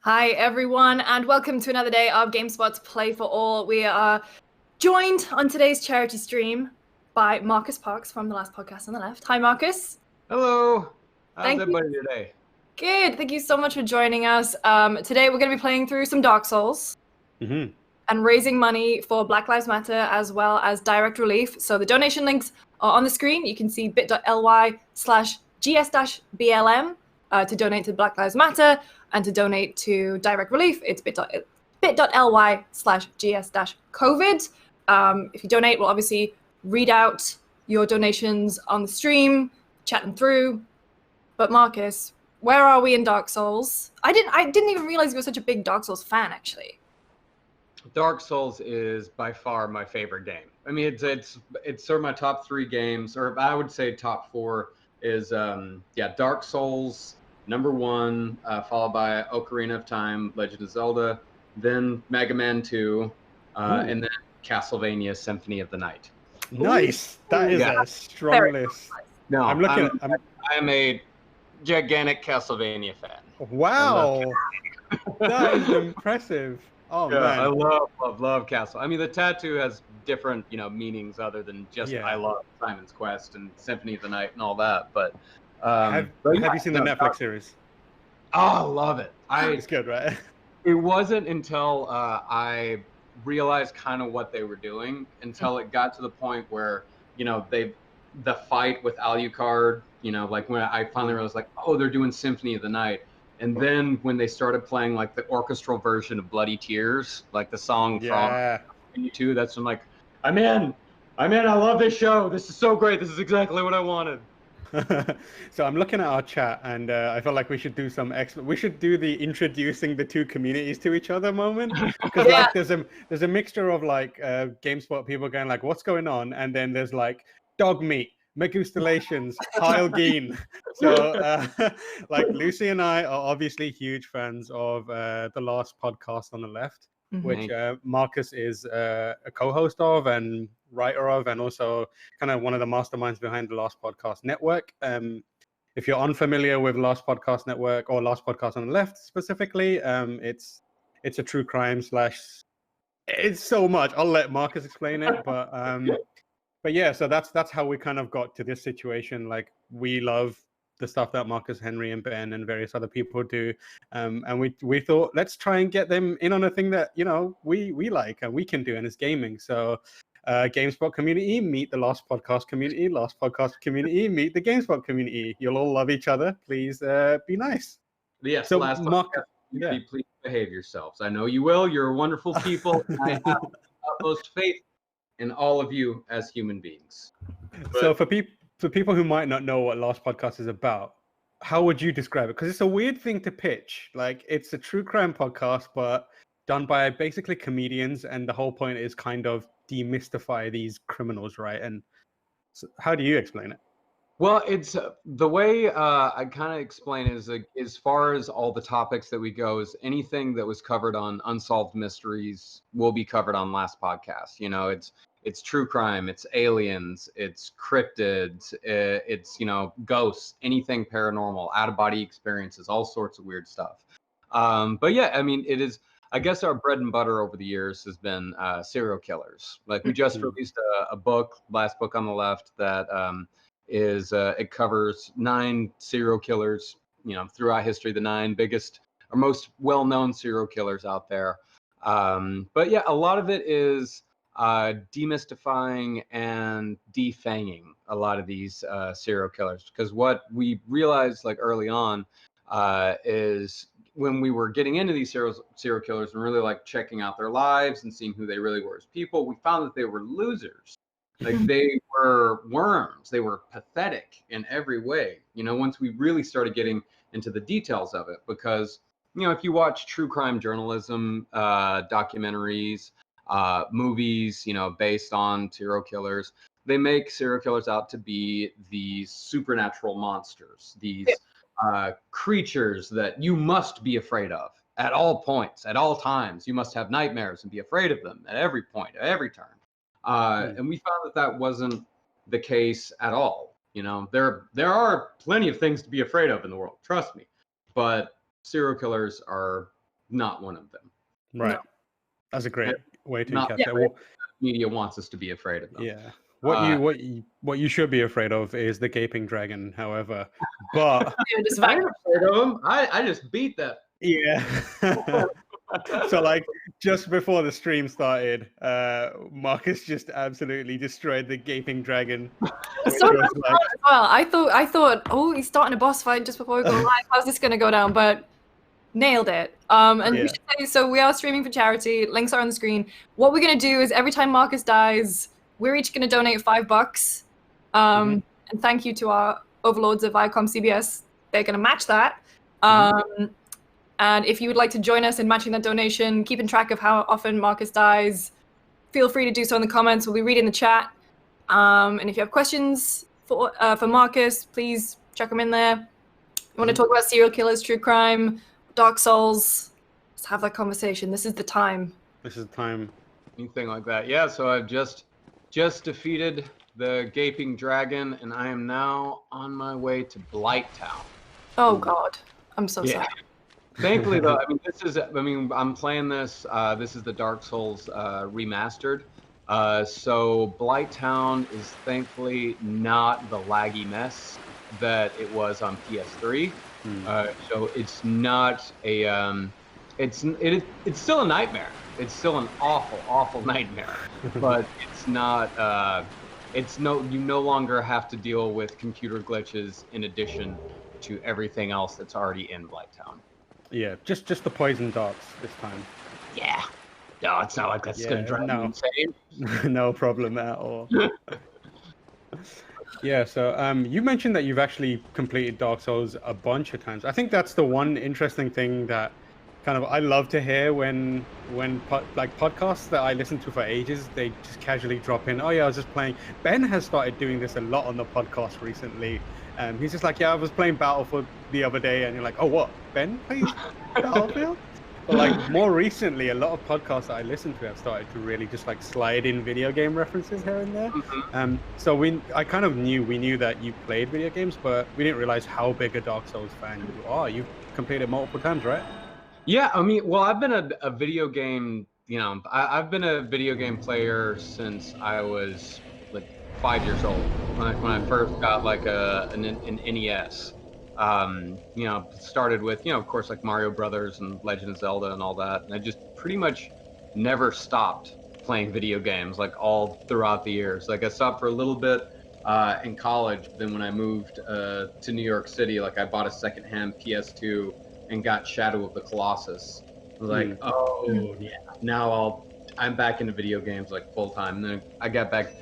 Hi, everyone, and welcome to another day of GameSpot's Play for All. We are joined on today's charity stream by Marcus Parks from the last podcast on the left. Hi, Marcus. Hello. How's Thank everybody today? Good. Thank you so much for joining us. Today, we're going to be playing through some Dark Souls and raising money for Black Lives Matter as well as Direct Relief. So the donation links are on the screen. You can see bit.ly/gs-blm to donate to Black Lives Matter. And to donate to Direct Relief, it's bit.ly/gs-COVID. If you donate, we'll obviously read out your donations on the stream, chat them through. But Marcus, where are we in Dark Souls? I didn't even realize you were such a big Dark Souls fan, actually. Dark Souls is by far my favorite game. I mean, it's sort of my top 3 games, or I would say top 4 is Dark Souls. Number 1, followed by Ocarina of Time, Legend of Zelda, then Mega Man 2, and then Castlevania Symphony of the Night. Nice. That is a strong list. No, I'm looking I am a gigantic Castlevania fan. Wow. That is impressive. Oh yeah, man. I love Castle. I mean, the tattoo has different, meanings other than just I love Simon's Quest and Symphony of the Night and all that, but have you seen the Netflix series? Oh, I love it. It's good, right? It wasn't until I realized kind of what they were doing until it got to the point where, the fight with Alucard, like when I finally realized they're doing Symphony of the Night. And then when they started playing like the orchestral version of Bloody Tears, like the song from 22, that's when I'm in. I love this show. This is so great. This is exactly what I wanted. So I'm looking at our chat, and I feel like we should do we should do the introducing the two communities to each other moment, because there's a mixture of GameSpot people going what's going on, and then there's dog meat, Megustalations, Kyle Geen. So Lucy and I are obviously huge fans of the last podcast on the left, which Marcus is a co-host of and writer of, and also kind of one of the masterminds behind the Last Podcast Network. If you're unfamiliar with Last Podcast Network or Last Podcast on the Left specifically, it's a true crime / it's so much. I'll let Marcus explain it, but yeah, so that's how we kind of got to this situation. We love the stuff that Marcus Henry and Ben and various other people do, and we thought let's try and get them in on a thing that we like and we can do, and it's gaming. So GameSpot community, meet the Last Podcast community. Last Podcast community, meet the GameSpot community. You'll all love each other. Please be nice. Yes, so Last Podcast community, please behave yourselves. I know you will. You're wonderful people. I have utmost faith in all of you as human beings. So for people who might not know what Last Podcast is about, how would you describe it? Because it's a weird thing to pitch. It's a true crime podcast, but done by basically comedians, and the whole point is kind of demystify these criminals, right? And so how do you explain it? Well, it's the way I kind of explain is as far as all the topics that we go is anything that was covered on Unsolved Mysteries will be covered on Last Podcast. It's true crime, it's aliens, it's cryptids, it's ghosts, anything paranormal, out of body experiences, all sorts of weird stuff. But yeah, I mean, it is. I guess our bread and butter over the years has been serial killers. We just released a book, Last Book on the Left, that it covers 9 serial killers, throughout history, the 9 biggest or most well-known serial killers out there. But yeah, a lot of it is demystifying and defanging a lot of these serial killers, because what we realized early on is when we were getting into these serial killers and really checking out their lives and seeing who they really were as people, we found that they were losers. They were worms. They were pathetic in every way. Once we really started getting into the details of it, because if you watch true crime journalism, documentaries, movies, based on serial killers, they make serial killers out to be these supernatural monsters, these creatures that you must be afraid of at all points, at all times. You must have nightmares and be afraid of them at every point, at every turn. And we found that wasn't the case at all. There are plenty of things to be afraid of in the world, trust me. But serial killers are not one of them. Right. No. That's a great way to Not catch the that. way the media wants us to be afraid of them. Yeah. What you should be afraid of is the gaping dragon, however. But Just I ain't afraid of them. I just beat that. yeah. So like just before the stream started, Marcus just absolutely destroyed the gaping dragon. Which so was like, as well. I thought, oh, he's starting a boss fight just before we go live. How's this gonna go down? But nailed it. And we should say, so we are streaming for charity. Links are on the screen. What we're gonna do is every time Marcus dies, we're each gonna donate $5. And thank you to our overlords of Viacom CBS. They're gonna match that. And if you would like to join us in matching that donation, keeping track of how often Marcus dies, feel free to do so in the comments. We'll be reading the chat. And if you have questions for Marcus, please chuck them in there. You want to talk about serial killers, true crime, Dark Souls, let's have that conversation. This is the time. This is the time. Anything like that. Yeah, so I've just defeated the gaping dragon, and I am now on my way to Blighttown. Oh God, I'm so sorry. Thankfully, though, I'm playing this. This is the Dark Souls remastered. So Blighttown is thankfully not the laggy mess that it was on PS3. So it's not a. It's still a nightmare. It's still an awful nightmare. But it's not. You no longer have to deal with computer glitches in addition to everything else that's already in Blighttown. Yeah, just the poison darts this time. Yeah. No, it's not like that's gonna drive me insane. No problem at all. Yeah, so you mentioned that you've actually completed Dark Souls a bunch of times. I think that's the one interesting thing that kind of I love to hear when podcasts that I listen to for ages, they just casually drop in, oh yeah, I was just playing. Ben has started doing this a lot on the podcast recently. He's just like, yeah, I was playing Battlefield the other day, and you're like, oh, what? Ben plays Battlefield? But like more recently, a lot of podcasts that I listen to have started to really just like slide in video game references here and there. So we knew that you played video games, but we didn't realize how big a Dark Souls fan you are. You've completed multiple times, right? Yeah, I mean, well, I've been a video game. I've been a video game player since I was like 5 years old. When I first got like an NES. Started with, of course, like Mario Brothers and Legend of Zelda and all that. And I just pretty much never stopped playing video games, like all throughout the years. Like I stopped for a little bit in college. Then when I moved to New York City, like I bought a secondhand PS2 and got Shadow of the Colossus. I was like, oh yeah, now I'm back into video games like full time. And then I got back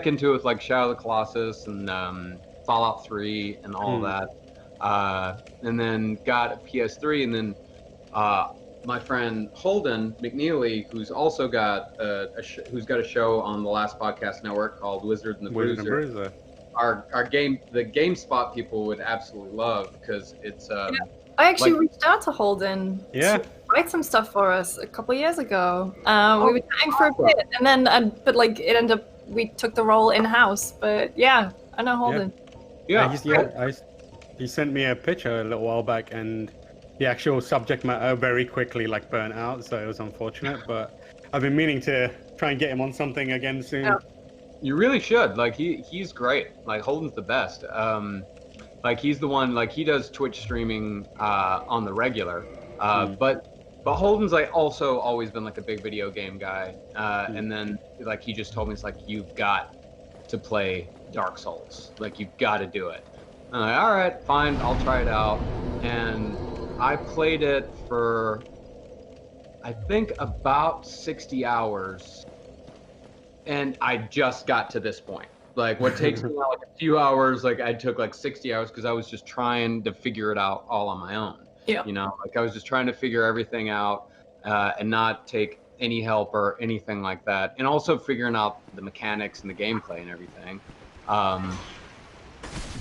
into it with like Shadow of the Colossus and Fallout 3 and all that. And then got a PS3, and then my friend Holden McNeely, who's also got who's got a show on the Last Podcast Network called Wizard and the Bruiser. The GameSpot people would absolutely love, because it's I actually reached out to Holden to write some stuff for us a couple of years ago. We were chatting for a bit, and then but like it ended up we took the role in house. But yeah, I know Holden. He sent me a picture a little while back, and the actual subject matter very quickly like burnt out, so it was unfortunate. But I've been meaning to try and get him on something again soon. Yeah. You really should. Like he's great. Like Holden's the best. Like he's the one. Like he does Twitch streaming on the regular. But Holden's like also always been like a big video game guy. And then like he just told me, it's like, you've got to play Dark Souls. Like you've got to do it. I'm like, all right, fine, I'll try it out. And I played it for, I think, about 60 hours. And I just got to this point. Like, what takes me like a few hours, like I took like 60 hours, because I was just trying to figure it out all on my own. Yeah. Like I was just trying to figure everything out and not take any help or anything like that. And also figuring out the mechanics and the gameplay and everything.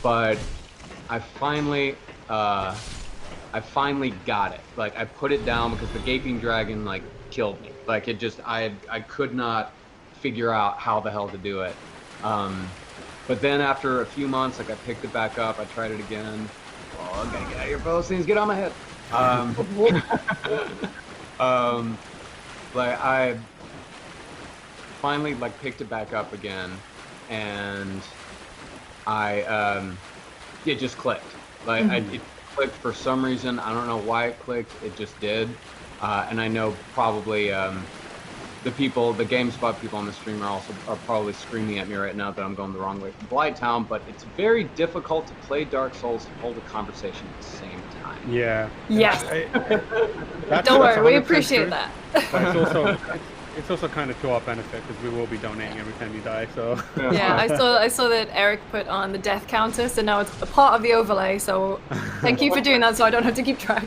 But I finally got it. Like I put it down because the gaping dragon like killed me. Like it just, I could not figure out how the hell to do it. But then after a few months, like I picked it back up, I tried it again. Oh, I gotta get out of here for those things, get on my head. Um, like I finally like picked it back up again, and it just clicked. Like it clicked for some reason. I don't know why it clicked. It just did. And I know probably the GameSpot people on the stream are probably screaming at me right now that I'm going the wrong way from Blighttown. But it's very difficult to play Dark Souls and hold a conversation at the same time. Yeah. Yes. Don't worry, we appreciate that. But it's also kind of to our benefit because we will be donating every time you die. So yeah, I saw that Eric put on the death counter, so now it's a part of the overlay. So thank you for doing that, so I don't have to keep track.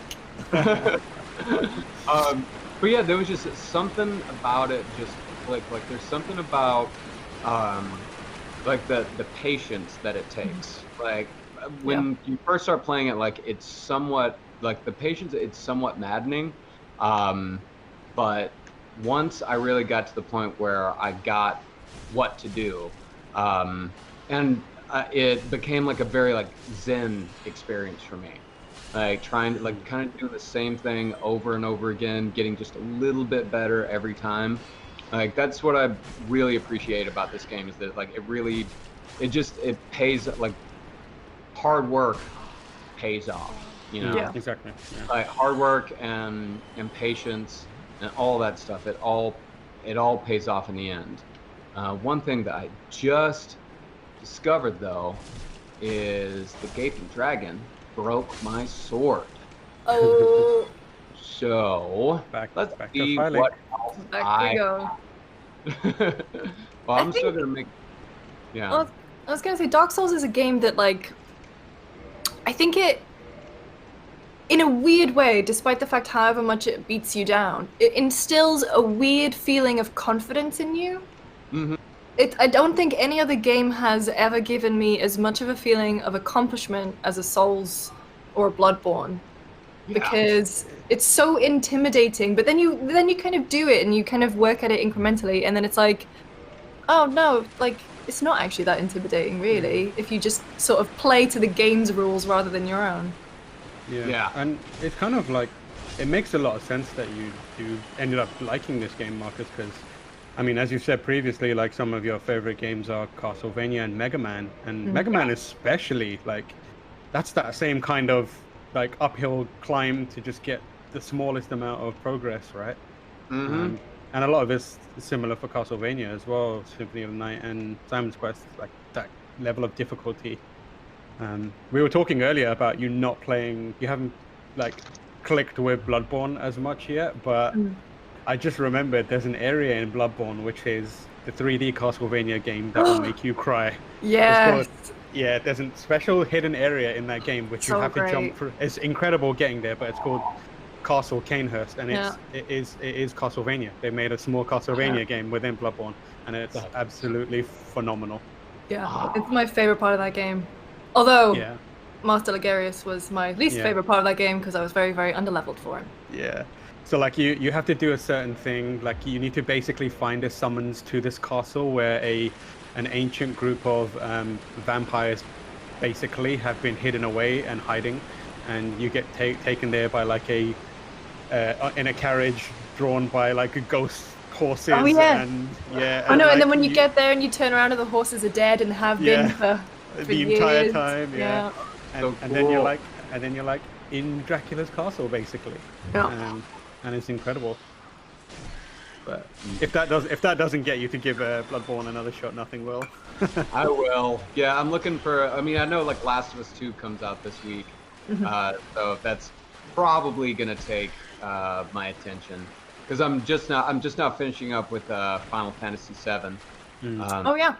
But yeah, there was just something about it just clicked. Like there's something about like the patience that it takes. Like when you first start playing it, like it's somewhat like the patience. It's somewhat maddening, but once I really got to the point where I got what to do, and it became like a very like Zen experience for me. Like trying to like kind of do the same thing over and over again, getting just a little bit better every time. Like that's what I really appreciate about this game is that like it pays like hard work pays off, you know. Yeah. Exactly. Yeah. Like hard work and patience and all that stuff. It all pays off in the end. One thing that I just discovered though is the Gaping Dragon broke my sword. Oh. So let's see what else Back we go. well, I'm still gonna make. Yeah. Well, I was gonna say Dark Souls is a game that like I think it, in a weird way, despite the fact however much it beats you down, it instills a weird feeling of confidence in you. Mm-hmm. I don't think any other game has ever given me as much of a feeling of accomplishment as a Souls or a Bloodborne. Yeah. Because it's so intimidating, but then you kind of do it and you kind of work at it incrementally, and then it's like, oh no, like it's not actually that intimidating really, if you just sort of play to the game's rules rather than your own. Yeah. And it's kind of like, it makes a lot of sense that you ended up liking this game, Marcus, because I mean, as you said previously, like some of your favorite games are Castlevania and Mega Man, and Mega Man especially, like that's that same kind of like uphill climb to just get the smallest amount of progress, right? Mm-hmm. And a lot of it's similar for Castlevania as well, Symphony of the Night and Simon's Quest, like that level of difficulty. We were talking earlier about you not playing, you haven't like clicked with Bloodborne as much yet, but I just remembered there's an area in Bloodborne which is the 3D Castlevania game that will make you cry. Yes. Yeah, there's a special hidden area in that game which you have to jump through. It's incredible getting there, but it's called Castle Canehurst, and it is Castlevania. They made a small Castlevania game within Bloodborne, and it's absolutely phenomenal. Yeah, it's my favorite part of that game. Although Master Ligarius was my least favorite part of that game because I was very, very underleveled for him. Yeah. So like you have to do a certain thing, like you need to basically find a summons to this castle where an ancient group of vampires basically have been hidden away and hiding, and you get taken there by like in a carriage drawn by like a ghost horses. Oh yeah. And and then when you get there and you turn around and the horses are dead and have been for the years. entire time. Yeah. And, So and then you're like in Dracula's castle basically. Yeah. And it's incredible. But if that doesn't get you to give Bloodborne another shot, nothing will. I will. Yeah, I'm looking for. I mean, I know like Last of Us 2 comes out this week, so that's probably gonna take my attention because I'm just now finishing up with Final Fantasy 7. Oh yeah.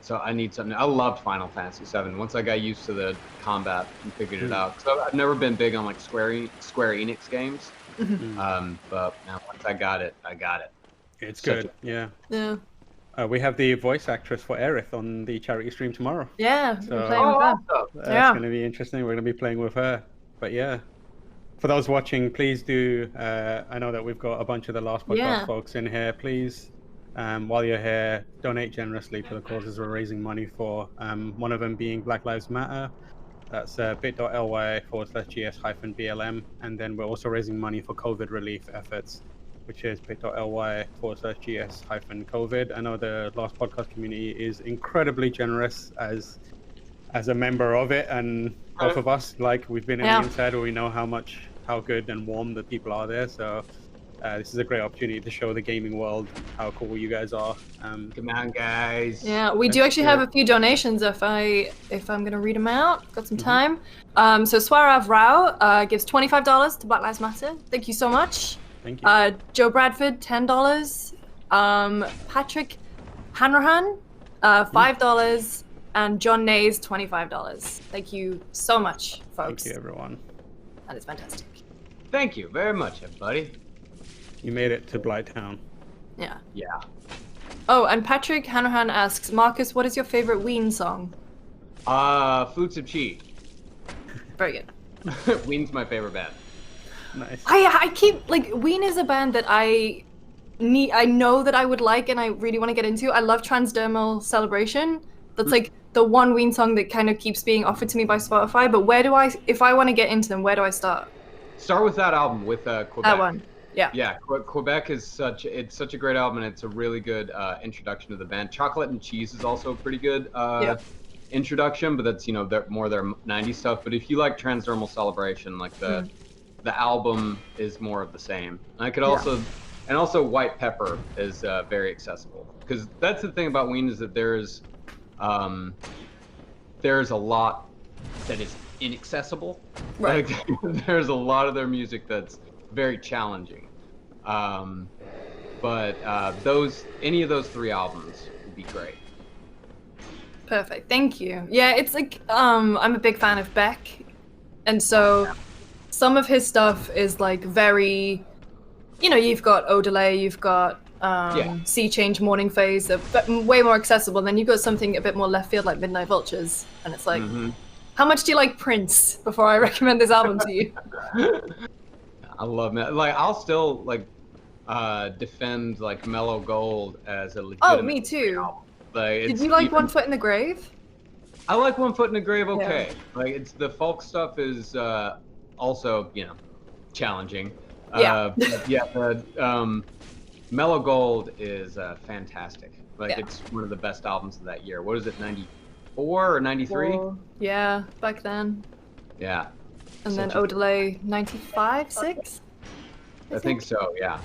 So I need something. I loved Final Fantasy 7. Once I got used to the combat and figured it out. So I've never been big on like Square Enix games. But now once I got it. It's good. Yeah. We have the voice actress for Aerith on the charity stream tomorrow. Yeah, so we're playing with her. That's going to be interesting. We're going to be playing with her. But yeah, for those watching, please do. I know that we've got a bunch of the Last Podcast folks in here. Please, while you're here, donate generously to the causes we're raising money for. One of them being Black Lives Matter. That's bit.ly/GS-BLM. And then we're also raising money for COVID relief efforts, which is bit.ly/GS-COVID. I know the Last Podcast community is incredibly generous as a member of it, and both of us, like, we've been in the inside, where we know how good and warm the people are there. So this is a great opportunity to show the gaming world how cool you guys are. Come on, guys. Yeah, we do actually have a few donations. If I'm gonna read them out, got some time. So Swarav Rao gives $25 to Black Lives Matter. Thank you so much. Thank you. Joe Bradford, $10. Patrick Hanrahan, $5. And John Nays, $25. Thank you so much, folks. Thank you, everyone. That is fantastic. Thank you very much, everybody. You made it to Blighttown. Yeah. Yeah. Oh, and Patrick Hanrahan asks, Marcus, what is your favorite Ween song? Flutes of Chi. Very good. Ween's my favorite band. Nice. I keep, like, Ween is a band that I know that I would like and I really want to get into. I love Transdermal Celebration. That's like the one Ween song that kind of keeps being offered to me by Spotify. But if I want to get into them, where do I start? Start with that album with Quebec. That one. Yeah. Yeah, Quebec is such a great album, and it's a really good introduction to the band. Chocolate and Cheese is also a pretty good introduction, but that's more their 90s stuff. But if you like Transdermal Celebration, like the album is more of the same. And I could also and also White Pepper is very accessible, because that's the thing about Ween, is that there's a lot that is inaccessible. Right. Like, there's a lot of their music that's very challenging. But any of those three albums would be great. Perfect. Thank you. Yeah, it's like I'm a big fan of Beck, and so some of his stuff is like very, you've got Odelay, you've got Sea Change, Morning Phase, but way more accessible. Then you've got something a bit more left field like Midnight Vultures, and it's like, how much do you like Prince before I recommend this album to you? I love it. Like, I'll still defend like Mellow Gold as a legitimate. Oh, me too. album. Like, did you like One Foot in the Grave? I like One Foot in the Grave. Okay, like it's the folk stuff is also challenging. Mellow Gold is fantastic. Like it's one of the best albums of that year. What is it, 94 or 93? Yeah, back then. Yeah. And then Odelay, 95, 6? I think so, yeah.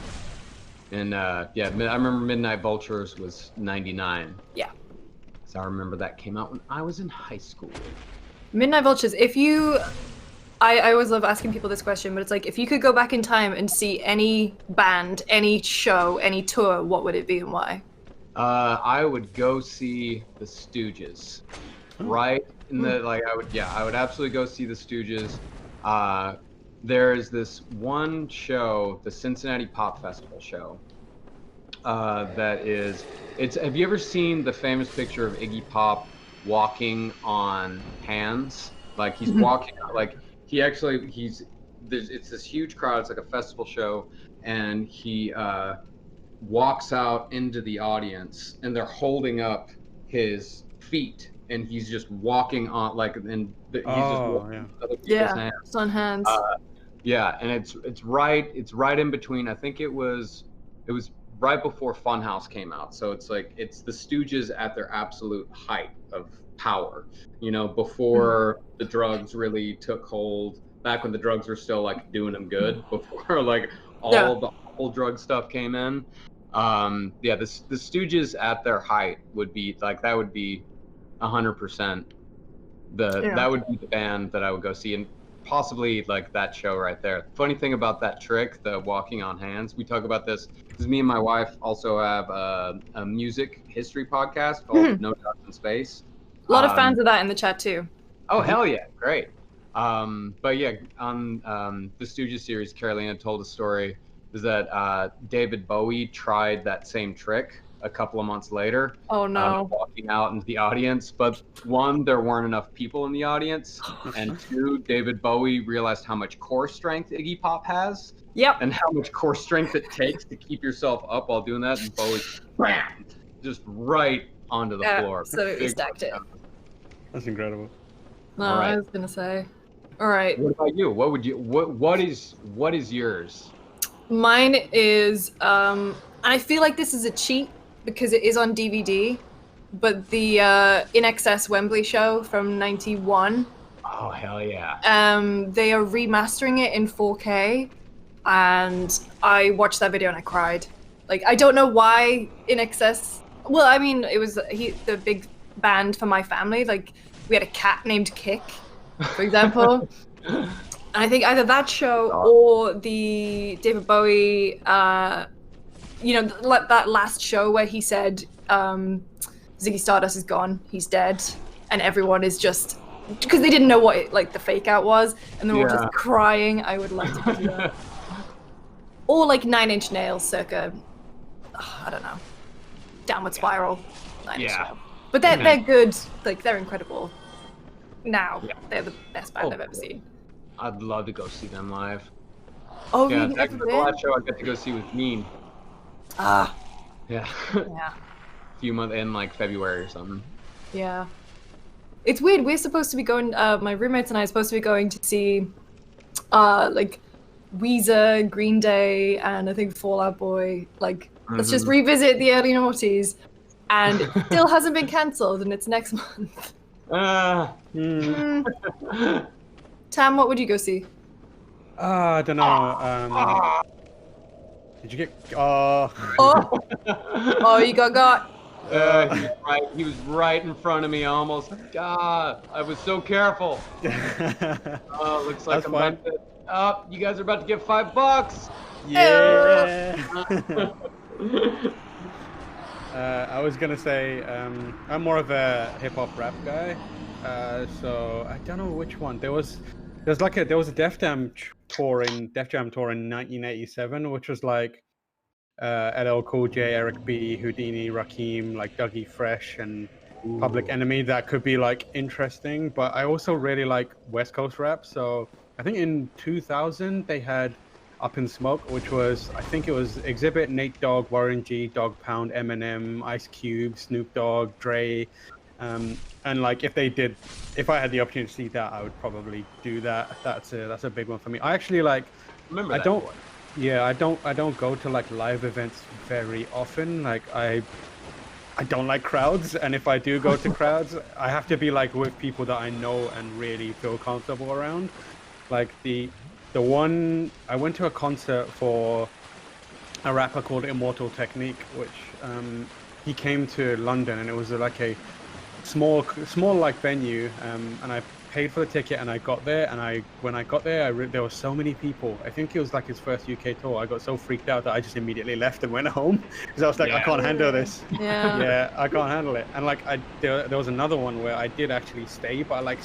And I remember Midnight Vultures was 99. Yeah. So I remember that came out when I was in high school. Midnight Vultures, I always love asking people this question, but it's like, if you could go back in time and see any band, any show, any tour, what would it be and why? I would go see the Stooges. Right? I would absolutely go see the Stooges. There's this one show, the Cincinnati Pop Festival show, have you ever seen the famous picture of Iggy Pop walking on hands? Like, he's walking, like, it's this huge crowd, it's like a festival show, and he walks out into the audience, and they're holding up his feet, and he's just walking on, like, and he's just walking with other people's hands. It's on hands. And it's right in between. I think it was right before Funhouse came out. So it's like, it's the Stooges at their absolute height of power, before the drugs really took hold, back when the drugs were still like doing them good, before like the whole drug stuff came in. The Stooges at their height would be like, that would be 100% that would be the band that I would go see, and possibly like that show right there. Funny thing about that trick, the walking on hands, we talk about this because me and my wife also have a music history podcast called No Doubts in Space. A lot of fans of that in the chat too. Oh, hell yeah, great. But yeah, on the Stooges series, Carolina told a story, is that David Bowie tried that same trick a couple of months later. Oh no. Walking out into the audience, but one, there weren't enough people in the audience, and two, David Bowie realized how much core strength Iggy Pop has. Yep. And how much core strength it takes to keep yourself up while doing that, and Bowie, bam, just right onto the floor. Absolutely stacked it. That's incredible. No, All right. I was gonna say. All right. What about you? What would you? What is yours? Mine is and I feel like this is a cheat because it is on DVD, but the In Excess Wembley show from '91. Oh hell yeah! They are remastering it in 4K, and I watched that video and I cried. Like I don't know why In Excess. Well, I mean, it was the big band for my family. Like we had a cat named Kick, for example. And I think either that show or the David Bowie, that last show where he said Ziggy Stardust is gone, he's dead, and everyone is just because they didn't know what the fake out was, and they're all just crying. I would love to do that. Or like Nine Inch Nails, circa, I don't know, Downward Spiral. Nine Inch Nails. But they're good. Like they're incredible. Now they're the best band I've ever seen. I'd love to go see them live. Oh, yeah, really? the last show I got to go see with Mean. Ah. Yeah. Yeah. A few months in like February or something. Yeah. It's weird. We're supposed to be going. My roommates and I are supposed to be going to see, like, Weezer, Green Day, and I think Fall Out Boy. Like, let's just revisit the early noughties, and it still hasn't been cancelled, and it's next month. Tam, what would you go see? I don't know. Did you get? Oh, you got. He was right in front of me. Almost. I was so careful. Looks like I'm about to. Oh, you guys are about to get $5. Yeah. I was gonna say I'm more of a hip hop rap guy, so I don't know which one. There was a Def Jam tour in 1987, which was like LL Cool J, Eric B, Houdini, Rakim, like Dougie Fresh, and Public Enemy. That could be like interesting, but I also really like West Coast rap. So I think in 2000 they had Up in Smoke, which was, I think it was Exhibit, Nate Dogg, Warren G, Dog Pound, Eminem, Ice Cube, Snoop Dogg, Dre. And like if I had the opportunity to see that, I would probably do that. That's a big one for me. I actually like. Remember that? I don't go to like live events very often. Like I don't like crowds, and if I do go to crowds, I have to be like with people that I know and really feel comfortable around. Like the one I went to a concert for a rapper called Immortal Technique, which he came to London, and it was like a small like venue, and I paid for the ticket, and I got there, and when I got there, there were so many people. I think it was like his first UK tour. I got so freaked out that I just immediately left and went home because I was like, I can't handle this. Yeah, I can't handle it. And like there was another one where I did actually stay, but I like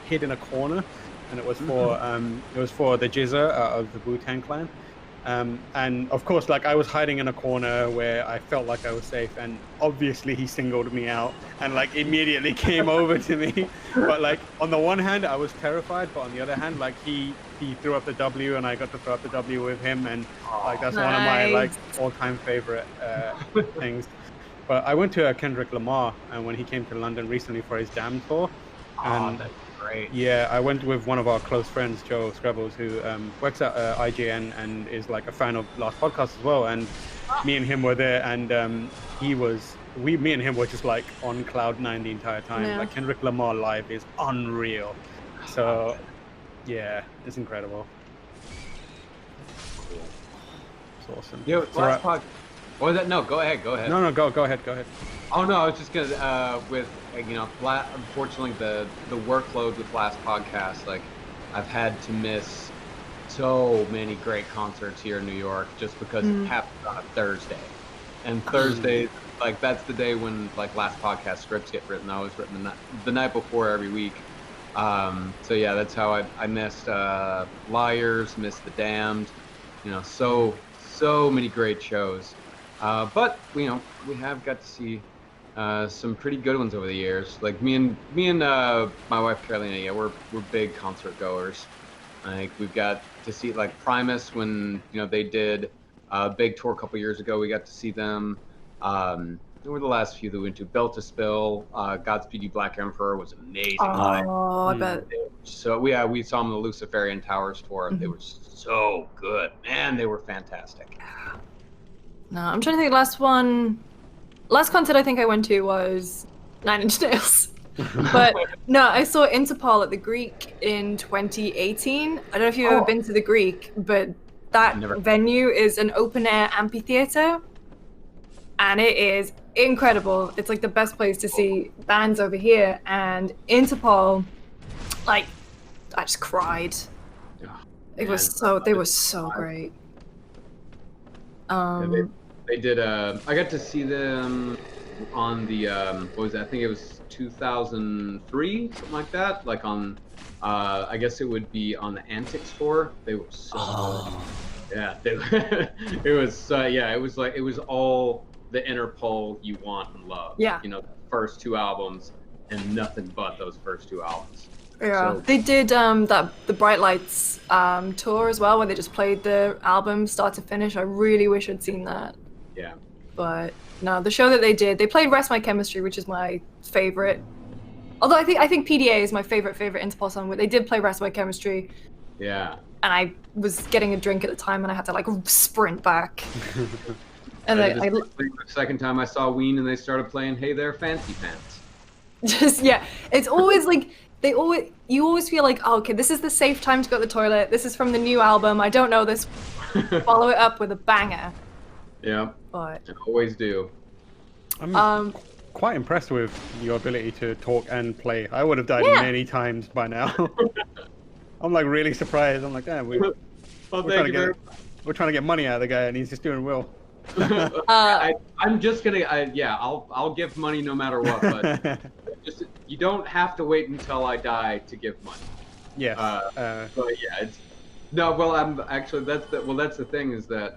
hid in a corner, and it was for the Jizza of the Wu-Tang Clan. And of course, like I was hiding in a corner where I felt like I was safe, and obviously he singled me out and like immediately came over to me. But like on the one hand, I was terrified, but on the other hand, like he threw up the W, and I got to throw up the W with him, and like that's one of my like all-time favorite things. But I went to Kendrick Lamar, and when he came to London recently for his Damn tour, and great. yeah, I went with one of our close friends, Joe Scrabbles, who works at IGN and is like a fan of Last Podcast as well. And me and him were there, and me and him were just like on cloud 9 the entire time. Yeah. Like Kendrick Lamar live is unreal. So yeah, it's incredible. It's awesome. Yo, last podcast. What was that? No, go ahead. No, go ahead. Oh no, I was just gonna with unfortunately the workload with last podcast, like I've had to miss so many great concerts here in New York just because it happens on a Thursday, and Thursdays like that's the day when like last podcast scripts get written. I was written the night before every week. So yeah, that's how I missed Liars, missed The Damned, so many great shows. But we have got to see some pretty good ones over the years. Like me and my wife Carolina, yeah, we're big concert goers. Like we've got to see like Primus when they did a big tour a couple years ago. We got to see them. were the last few that we went to. Built to Spill, Godspeed You Black Emperor was amazing. Oh, I bet. So we saw them on the Luciferian Towers tour. They Mhm. were so good, man. They were fantastic. No, I'm trying to think. Last concert I think I went to was Nine Inch Nails. But no, I saw Interpol at the Greek in 2018. I don't know if you've ever been to the Greek, but that venue is an open air amphitheater, and it is incredible. It's like the best place to see bands over here. And Interpol, like, I just cried. They were so great. They did. I got to see them on the what was that? I think it was 2003, something like that. Like on, I guess it would be on the Antics tour. They were so good. Yeah, it was. Yeah, it was like it was all the Interpol you want and love. Yeah. You know, the first 2 albums and nothing but those first 2 albums. Yeah, So, they did the Bright Lights tour as well, where they just played the album start to finish. I really wish I'd seen that. yeah. But no, the show that they did, they played Rest My Chemistry, which is my favorite. Although I think PDA is my favorite Interpol song, but they did play Rest My Chemistry. Yeah. And I was getting a drink at the time, and I had to like sprint back. And the second time I saw Ween and they started playing Hey There Fancy Pants. Just it's always like you always feel like, oh, okay, this is the safe time to go to the toilet. This is from the new album. I don't know this. Follow it up with a banger. Yeah. But I always do. I'm quite impressed with your ability to talk and play. I would have died many times by now. I'm like really surprised. I'm like, damn, we're trying to get money out of the guy, and he's just doing well. I'm just gonna, I'll give money no matter what, but just you don't have to wait until I die to give money. Yeah. But yeah, it's no. Well, I'm actually that's the thing is that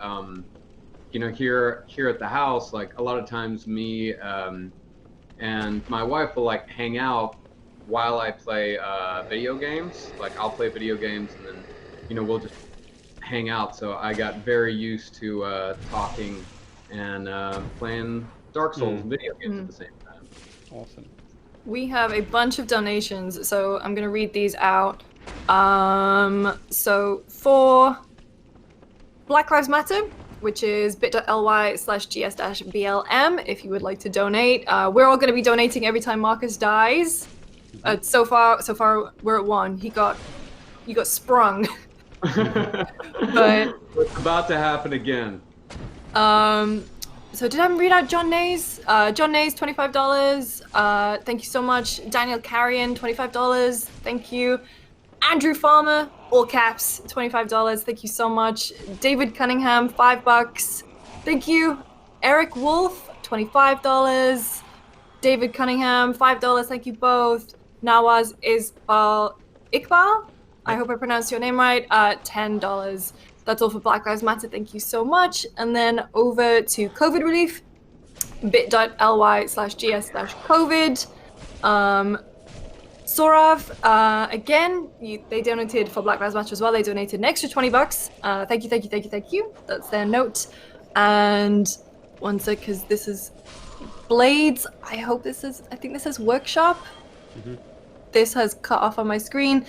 you know here at the house, like a lot of times me and my wife will like hang out while I play video games. Like I'll play video games and then you know we'll just hang out. So I got very used to talking and playing Dark Souls video games at the same time. Awesome. We have a bunch of donations, so I'm gonna read these out. So for Black Lives Matter, which is bit.ly/gs-blm, if you would like to donate. We're all gonna be donating every time Marcus dies. So far we're at 1. He got sprung. But it's about to happen again. So did I read out John Nays? John Nays, $25. Thank you so much. Daniel Carrion, $25. Thank you. Andrew Farmer, all caps, $25. Thank you so much. David Cunningham, $5. Thank you. Eric Wolf, $25. David Cunningham, $5. Thank you both. Nawaz Iqbal, I hope I pronounced your name right, $10. That's all for Black Lives Matter. Thank you so much. And then over to COVID relief, bit.ly/gs-covid. Sorav, again, they donated for Black Lives Matter as well. They donated an extra $20. Thank you. That's their note. And one sec, because this is Blades. I think this is Workshop. Mm-hmm. This has cut off on my screen.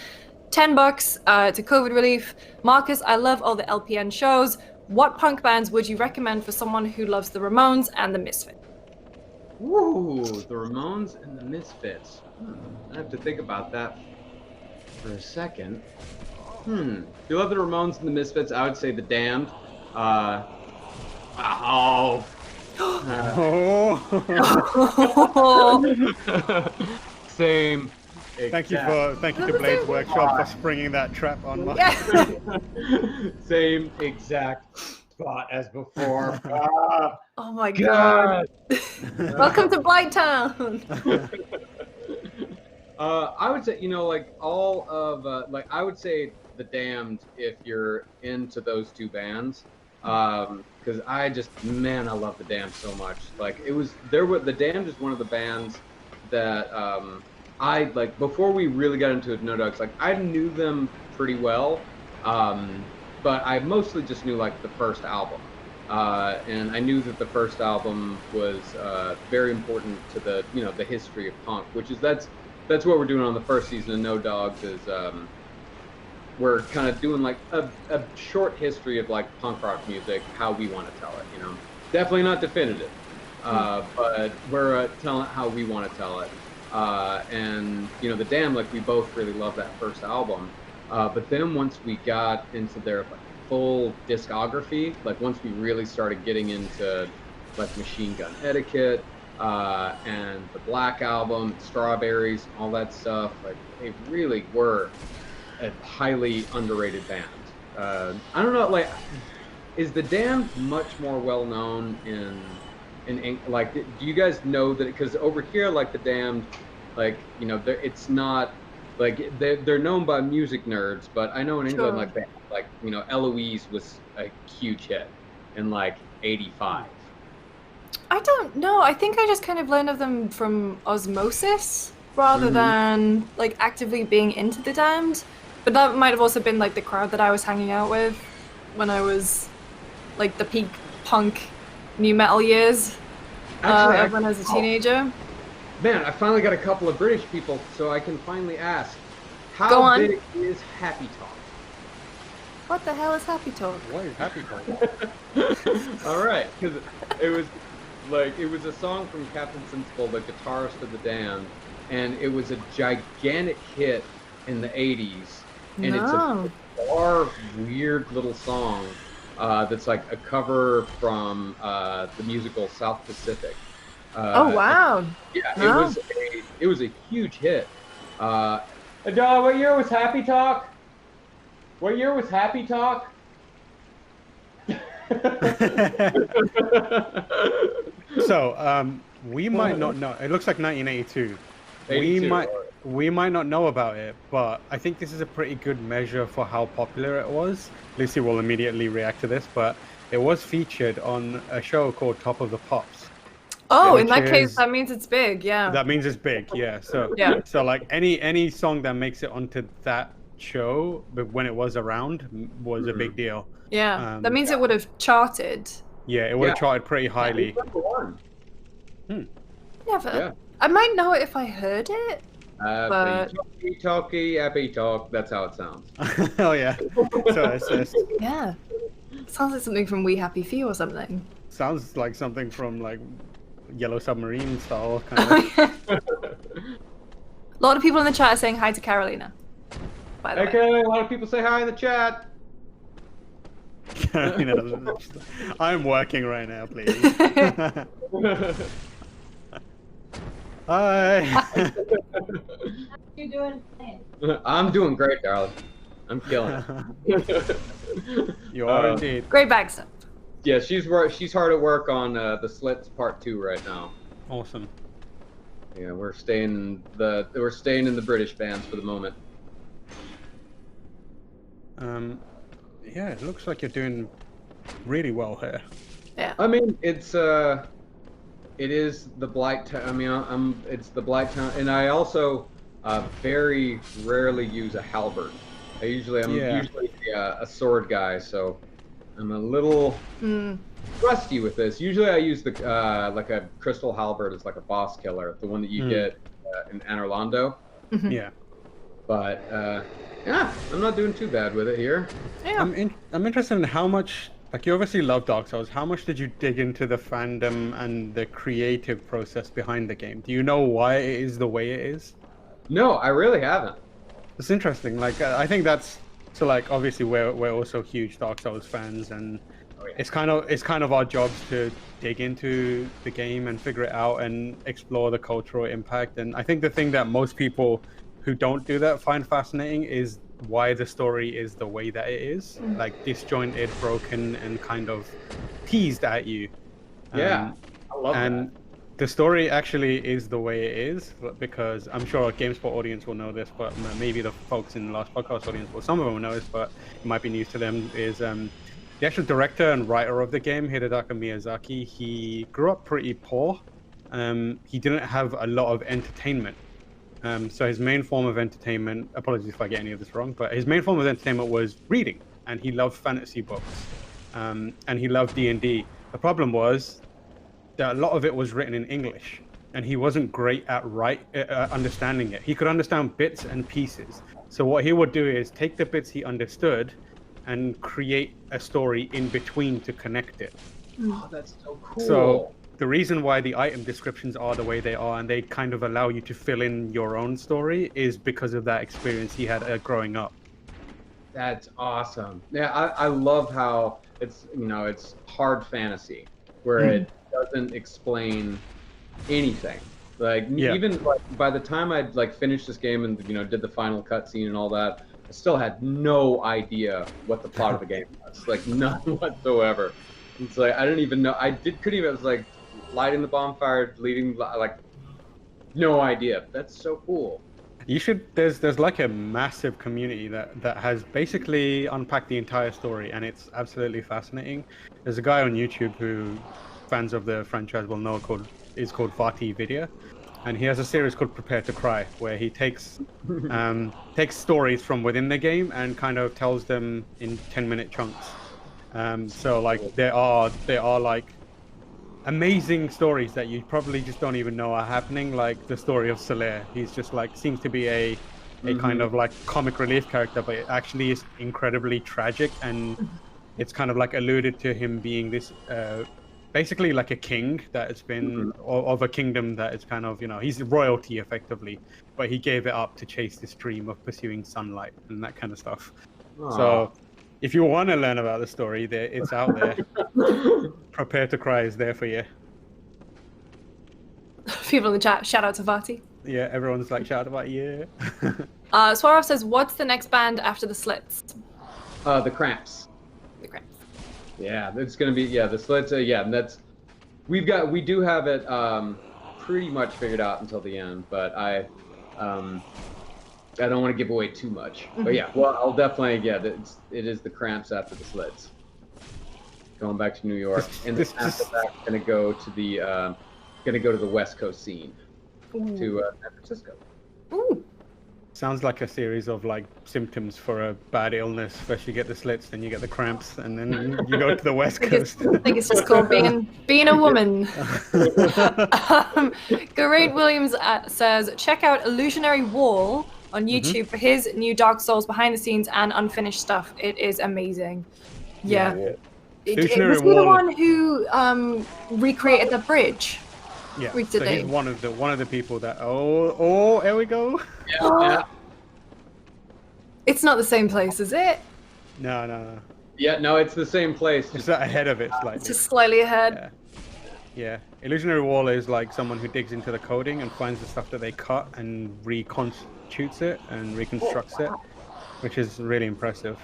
$10 to COVID relief. Marcus, I love all the LPN shows. What punk bands would you recommend for someone who loves the Ramones and the Misfits? Ooh, the Ramones and the Misfits. I have to think about that for a second. If you love the Ramones and the Misfits, I would say the Damned. Same. Thank you to Blades Workshop for springing that trap on Mark. Same exact spot as before. Oh my god. Welcome to Blighttown. I would say, like all of, I would say the Damned if you're into those 2 bands. Because I love the Damned so much. Like the Damned is one of the bands that I like before we really got into No Dogs. Like I knew them pretty well, but I mostly just knew like the first album. and I knew that the first album was very important to the the history of punk, which is that's what we're doing on the first season of No Dogs is we're kind of doing like a short history of like punk rock music, how we want to tell it. Definitely not definitive, but we're telling it how we want to tell it. And the Damned, like we both really love that first album, but then once we got into their like full discography, like once we really started getting into like Machine Gun Etiquette and the Black Album, Strawberries, all that stuff, like they really were a highly underrated band. I don't know, like, is the Damned much more well known in like, do you guys know that? Because over here, like the Damned, like it's not like they're known by music nerds, but I know in England, like Eloise was a huge hit in like '85. I don't know. I think I just kind of learned of them from osmosis rather than like actively being into the Damned. But that might have also been like the crowd that I was hanging out with when I was like the peak punk new metal years. Actually, when I was a teenager. Man, I finally got a couple of British people, so I can finally ask, how big is Happy Talk? What the hell is Happy Talk? What is Happy Talk? All right, because it was a song from Captain Sensible, the guitarist of the Damned, and it was a gigantic hit in the '80s, and it's a bizarre, weird little song that's like a cover from the musical South Pacific. Oh wow! Yeah, it was a huge hit. Adele, what year was Happy Talk? What year was Happy Talk? So we might not know. It looks like 1982. We might not know about it, but I think this is a pretty good measure for how popular it was. Lucy will immediately react to this, but it was featured on a show called Top of the Pops. Oh, in that case, that means it's big, yeah. That means it's big, yeah. So yeah. So like any song that makes it onto that show, but when it was around, was a big deal. Yeah, that means it would have charted. Yeah, it would have charted pretty highly. Yeah, Never. Yeah. I might know it if I heard it. Happy talk. That's how it sounds. Oh yeah. So it's just... Yeah. It sounds like something from We Happy Few or something. Sounds like something from like Yellow Submarine style kind of. A lot of people in the chat are saying hi to Carolina. By the way. A lot of people say hi in the chat. Carolina, I'm working right now, please. Hi. How you doing? I'm doing great, darling. I'm killing it. You are indeed. Great Baxter. Yeah, she's hard at work on the Slits Part 2 right now. Awesome. Yeah, we're staying in the British bands for the moment. Yeah, it looks like you're doing really well here. Yeah. I mean, it is the Blight Town. I mean, it's the Blight Town, and I also very rarely use a halberd. I'm usually a sword guy, so I'm a little rusty with this. Usually, I use the like a crystal halberd as like a boss killer, the one that you get in Anor Londo. Yeah. But yeah, I'm not doing too bad with it here. Yeah. I'm interested in how much, like, you obviously love Dark Souls. How much did you dig into the fandom and the creative process behind the game? Do you know why it is the way it is? No, I really haven't. It's interesting. Like, I think that's so. Like, obviously, we're also huge Dark Souls fans, and it's kind of our jobs to dig into the game and figure it out and explore the cultural impact. And I think the thing that most people who don't do that find fascinating is why the story is the way that it is, like disjointed, broken, and kind of teased at you. Yeah, I love that. The story actually is the way it is, because I'm sure a GameSpot audience will know this, but maybe the folks in the last podcast audience, well, some of them will know this, but it might be news to them, is the actual director and writer of the game, Hidetaka Miyazaki. He grew up pretty poor. He didn't have a lot of entertainment. So his main form of entertainment, apologies if I get any of this wrong, but his main form of entertainment was reading, and he loved fantasy books. and he loved D&D. The problem was that a lot of it was written in English, and he wasn't great at understanding it. He could understand bits and pieces. So what he would do is take the bits he understood and create a story in between to connect it. Oh, that's so cool. So the reason why the item descriptions are the way they are, and they kind of allow you to fill in your own story, is because of that experience he had growing up. That's awesome. Yeah, I love how it's hard fantasy where it doesn't explain anything. Like even like by the time I'd like finished this game and did the final cutscene and all that, I still had no idea what the plot of the game was. Like none whatsoever. It's like I didn't even know. Couldn't even. It was like lighting the bonfire, leading, like no idea. That's so cool. You should. There's like a massive community that has basically unpacked the entire story, and it's absolutely fascinating. There's a guy on YouTube who fans of the franchise will know called Vati Vidya, and he has a series called Prepare to Cry, where he takes stories from within the game and kind of tells them in 10-minute chunks. So like there are like amazing stories that you probably just don't even know are happening, like the story of Solaire. He's just like seems to be a kind of like comic relief character, but it actually is incredibly tragic, and it's kind of like alluded to him being this basically like a king that has been of a kingdom that is kind of he's royalty effectively, but he gave it up to chase this dream of pursuing sunlight and that kind of stuff. Aww. So if you want to learn about the story, it's out there. Prepare to Cry is there for you. People in the chat, shout out to Vati. Yeah, everyone's like, shout out about you. Swarov says, what's the next band after the Slits? The Cramps. The Cramps. Yeah, it's gonna be the Slits. And that's we do have it pretty much figured out until the end, but I don't want to give away too much. But yeah, well, I'll definitely it is the Cramps after the Slits. Going back to New York, and then after that, gonna go to the West Coast scene, to San Francisco. Ooh. Sounds like a series of like symptoms for a bad illness. First you get the Slits, then you get the Cramps, and then you go to the West Coast. I think it's just called being a woman. Geraint Williams says, check out Illusionary Wall on YouTube for his new Dark Souls behind the scenes and unfinished stuff. It is amazing. Yeah. Was he the one who recreated the bridge? Yeah, so he's one of the people that. Oh, here we go. Yeah. It's not the same place, is it? No. Yeah, no, it's the same place. It's ahead of it slightly. Just slightly ahead. Yeah. Illusionary Wall is like someone who digs into the coding and finds the stuff that they cut and reconstitutes it and reconstructs it, which is really impressive.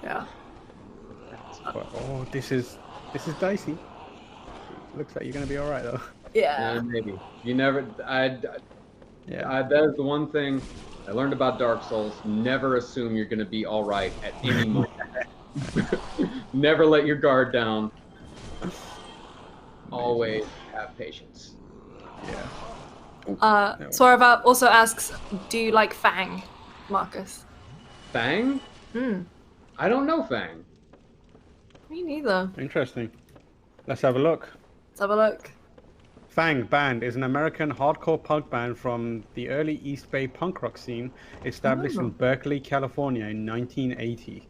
Yeah. But, this is dicey. Looks like you're gonna be all right though. Yeah. Maybe. You never. That is the one thing I learned about Dark Souls. Never assume you're gonna be all right at any moment. Never let your guard down. Always have patience. Yeah. Swarava also asks, do you like Fang, Marcus? Fang? I don't know Fang. Me neither. Interesting. Let's have a look. Fang Band is an American hardcore punk band from the early East Bay punk rock scene, established in Berkeley, California in 1980.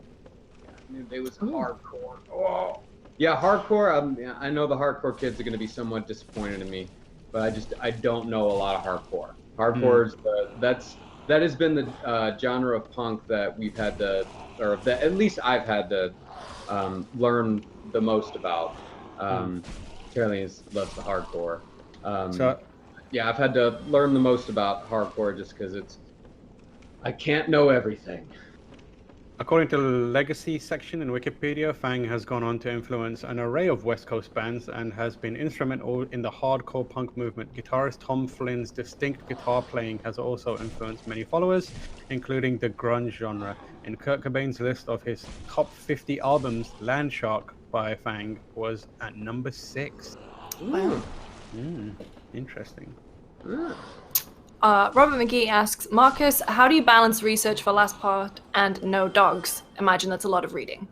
It was hardcore. Oh. Yeah, hardcore. I know the hardcore kids are going to be somewhat disappointed in me, but I don't know a lot of hardcore. Hardcore is that has been the genre of punk that we've had to, or that at least I've had to learn the most about. Charlie loves the hardcore. I've had to learn the most about hardcore just because I can't know everything. According to the Legacy section in Wikipedia, Fang has gone on to influence an array of West Coast bands and has been instrumental in the hardcore punk movement. Guitarist Tom Flynn's distinct guitar playing has also influenced many followers, including the grunge genre. In Kurt Cobain's list of his top 50 albums, Landshark by Fang was at number 6. Wow. Interesting. Robert McGee asks, Marcus, how do you balance research for last part and no dogs? Imagine that's a lot of reading.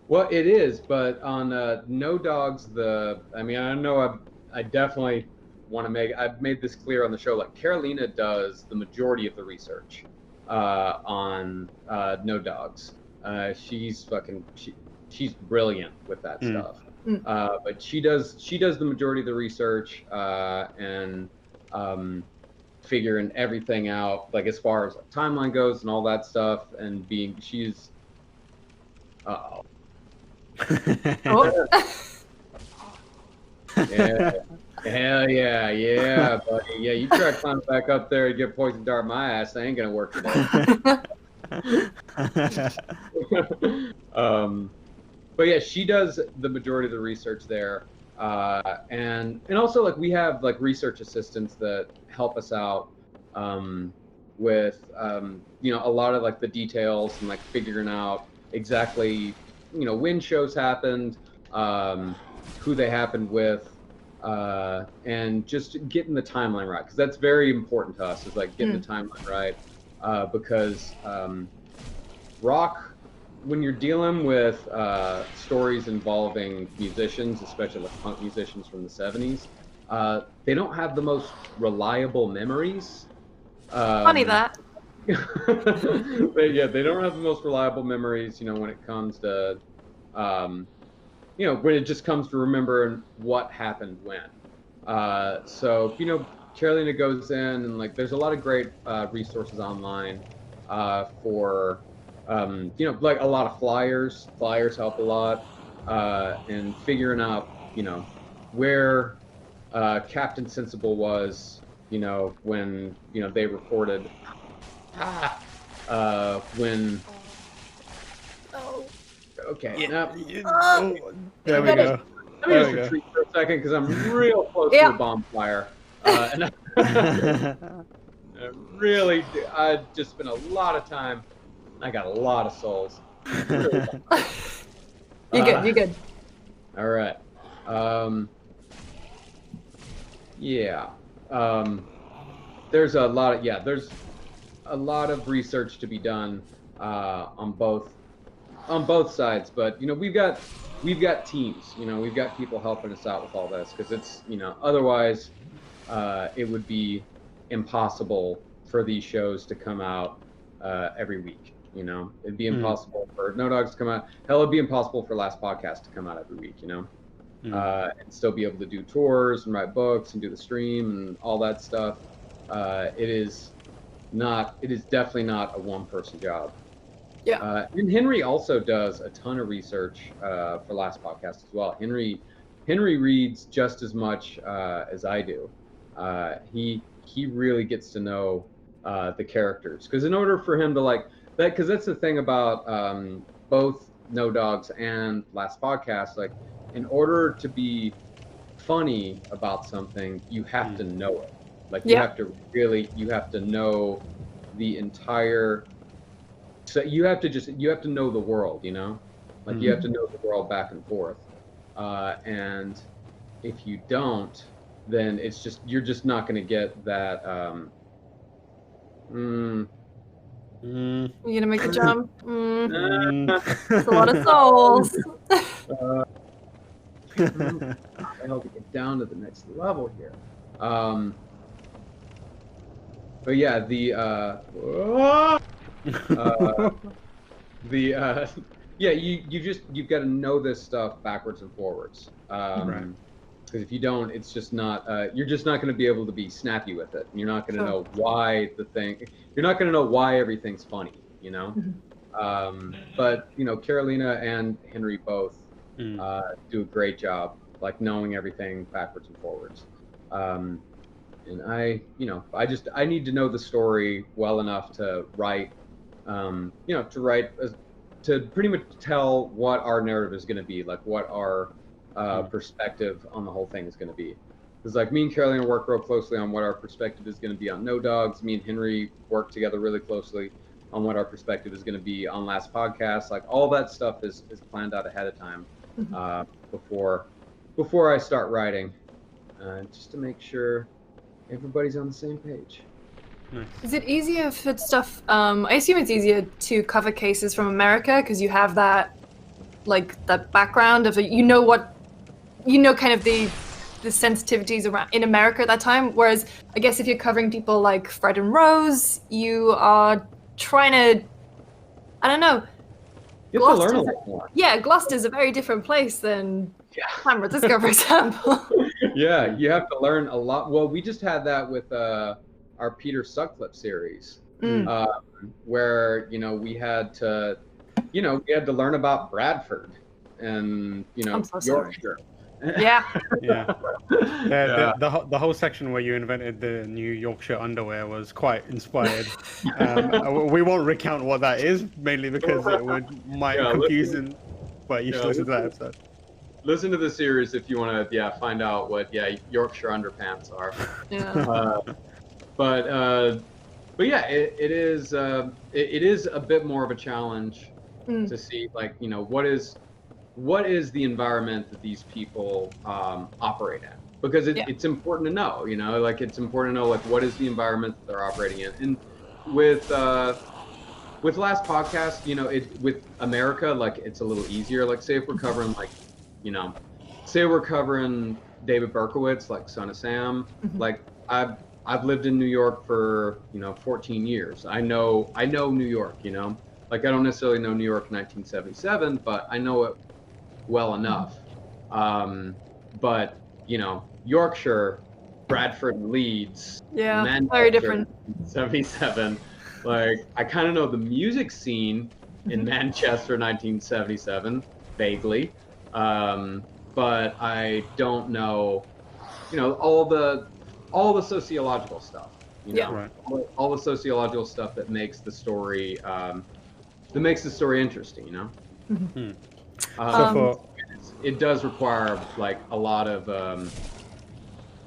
Well, it is, but on No Dogs, I mean, I know I definitely want to I've made this clear on the show. Like, Carolina does the majority of the research on No Dogs. She's brilliant with that stuff. But she does the majority of the research and figuring everything out, like as far as like, timeline goes and all that stuff, and she's. Uh-oh. Oh. Yeah. Hell yeah, buddy. Yeah, you try to climb back up there and get poison dart my ass. That ain't gonna work today. But yeah, she does the majority of the research there, and also like we have like research assistants that help us out with you know, a lot of like the details and like figuring out exactly, you know, when shows happened, who they happened with, and just getting the timeline right, because that's very important to us, is like getting the timeline right, because rock, when you're dealing with stories involving musicians, especially like punk musicians from the 70s, they don't have the most reliable memories. Funny that. But yeah, they don't have the most reliable memories, you know, when it comes to, you know, when it just comes to remembering what happened when. So, you know, Carolina goes in and like, there's a lot of great resources online for, you know, like a lot of flyers. Flyers help a lot in figuring out, you know, where Captain Sensible was, you know, when, you know, they reported when. Oh. Okay. Yeah. Now, There we go. let me just retreat for a second because I'm real close to a bonfire. And I've just spent a lot of time. I got a lot of souls. You're good. You're good. All right. Yeah. There's a lot of there's a lot of research to be done on both sides, but you know, we've got teams, you know, we've got people helping us out with all this, because it's, you know, otherwise it would be impossible for these shows to come out every week. You know, it'd be impossible for No Dogs to come out. Hell, it'd be impossible for Last Podcast to come out every week, you know, and still be able to do tours and write books and do the stream and all that stuff. It is definitely not a one-person job. Yeah. And Henry also does a ton of research for Last Podcast as well. Henry reads just as much as I do. He really gets to know the characters, because in order for him to like that, because that's the thing about both No Dogs and Last Podcast, like in order to be funny about something, you have to know it. Like you have to know the entire. So you have to know the world, you know, like you have to know the world back and forth, and if you don't, then you're just not going to get that. You gonna make the jump? It's a lot of souls. How to get down to the next level here. But yeah, you've got to know this stuff backwards and forwards. Right. Because if you don't, it's just not. You're just not going to be able to be snappy with it. You're not going to know why You're not going to know why everything's funny. You know. But you know, Carolina and Henry both do a great job, like knowing everything backwards and forwards. And I need to know the story well enough to write, to pretty much tell what our narrative is going to be, like what our perspective on the whole thing is going to be. Because like me and Carolina work real closely on what our perspective is going to be on No Dogs. Me and Henry work together really closely on what our perspective is going to be on Last Podcast. Like all that stuff is planned out ahead of time before I start writing, just to make sure everybody's on the same page. Nice. Is it easier for stuff? I assume it's easier to cover cases from America because you have that like that background of you know kind of the sensitivities around in America at that time. Whereas I guess if you're covering people like Fred and Rose, you are trying to, I don't know. You have to learn a lot more. Yeah, Gloucester's a very different place than San Francisco, for example. Yeah, you have to learn a lot. Well, we just had that with our Peter Sutcliffe series, where we had to learn about Bradford and Yorkshire. Yeah. The whole section where you invented the new Yorkshire underwear was quite inspired. We won't recount what that is, mainly because it might confuse him. But you should listen to that episode. Listen to the series if you want to, find out what Yorkshire underpants are. Yeah. But yeah, it is a bit more of a challenge to see what is the environment that these people operate in, because it's important to know, it's important to know what is the environment that they're operating in. And with last podcast, with America, it's a little easier. Like say if we're covering David Berkowitz, like Son of Sam, like I've lived in New York for 14 years. I know New York, like I don't necessarily know New York in 1977, but I know it well enough. But Yorkshire, Bradford, Leeds, Manchester, very different. 77. Like I kind of know the music scene in Manchester 1977 vaguely, but I don't know all the sociological stuff. All the sociological stuff that makes the story interesting. It does require a lot of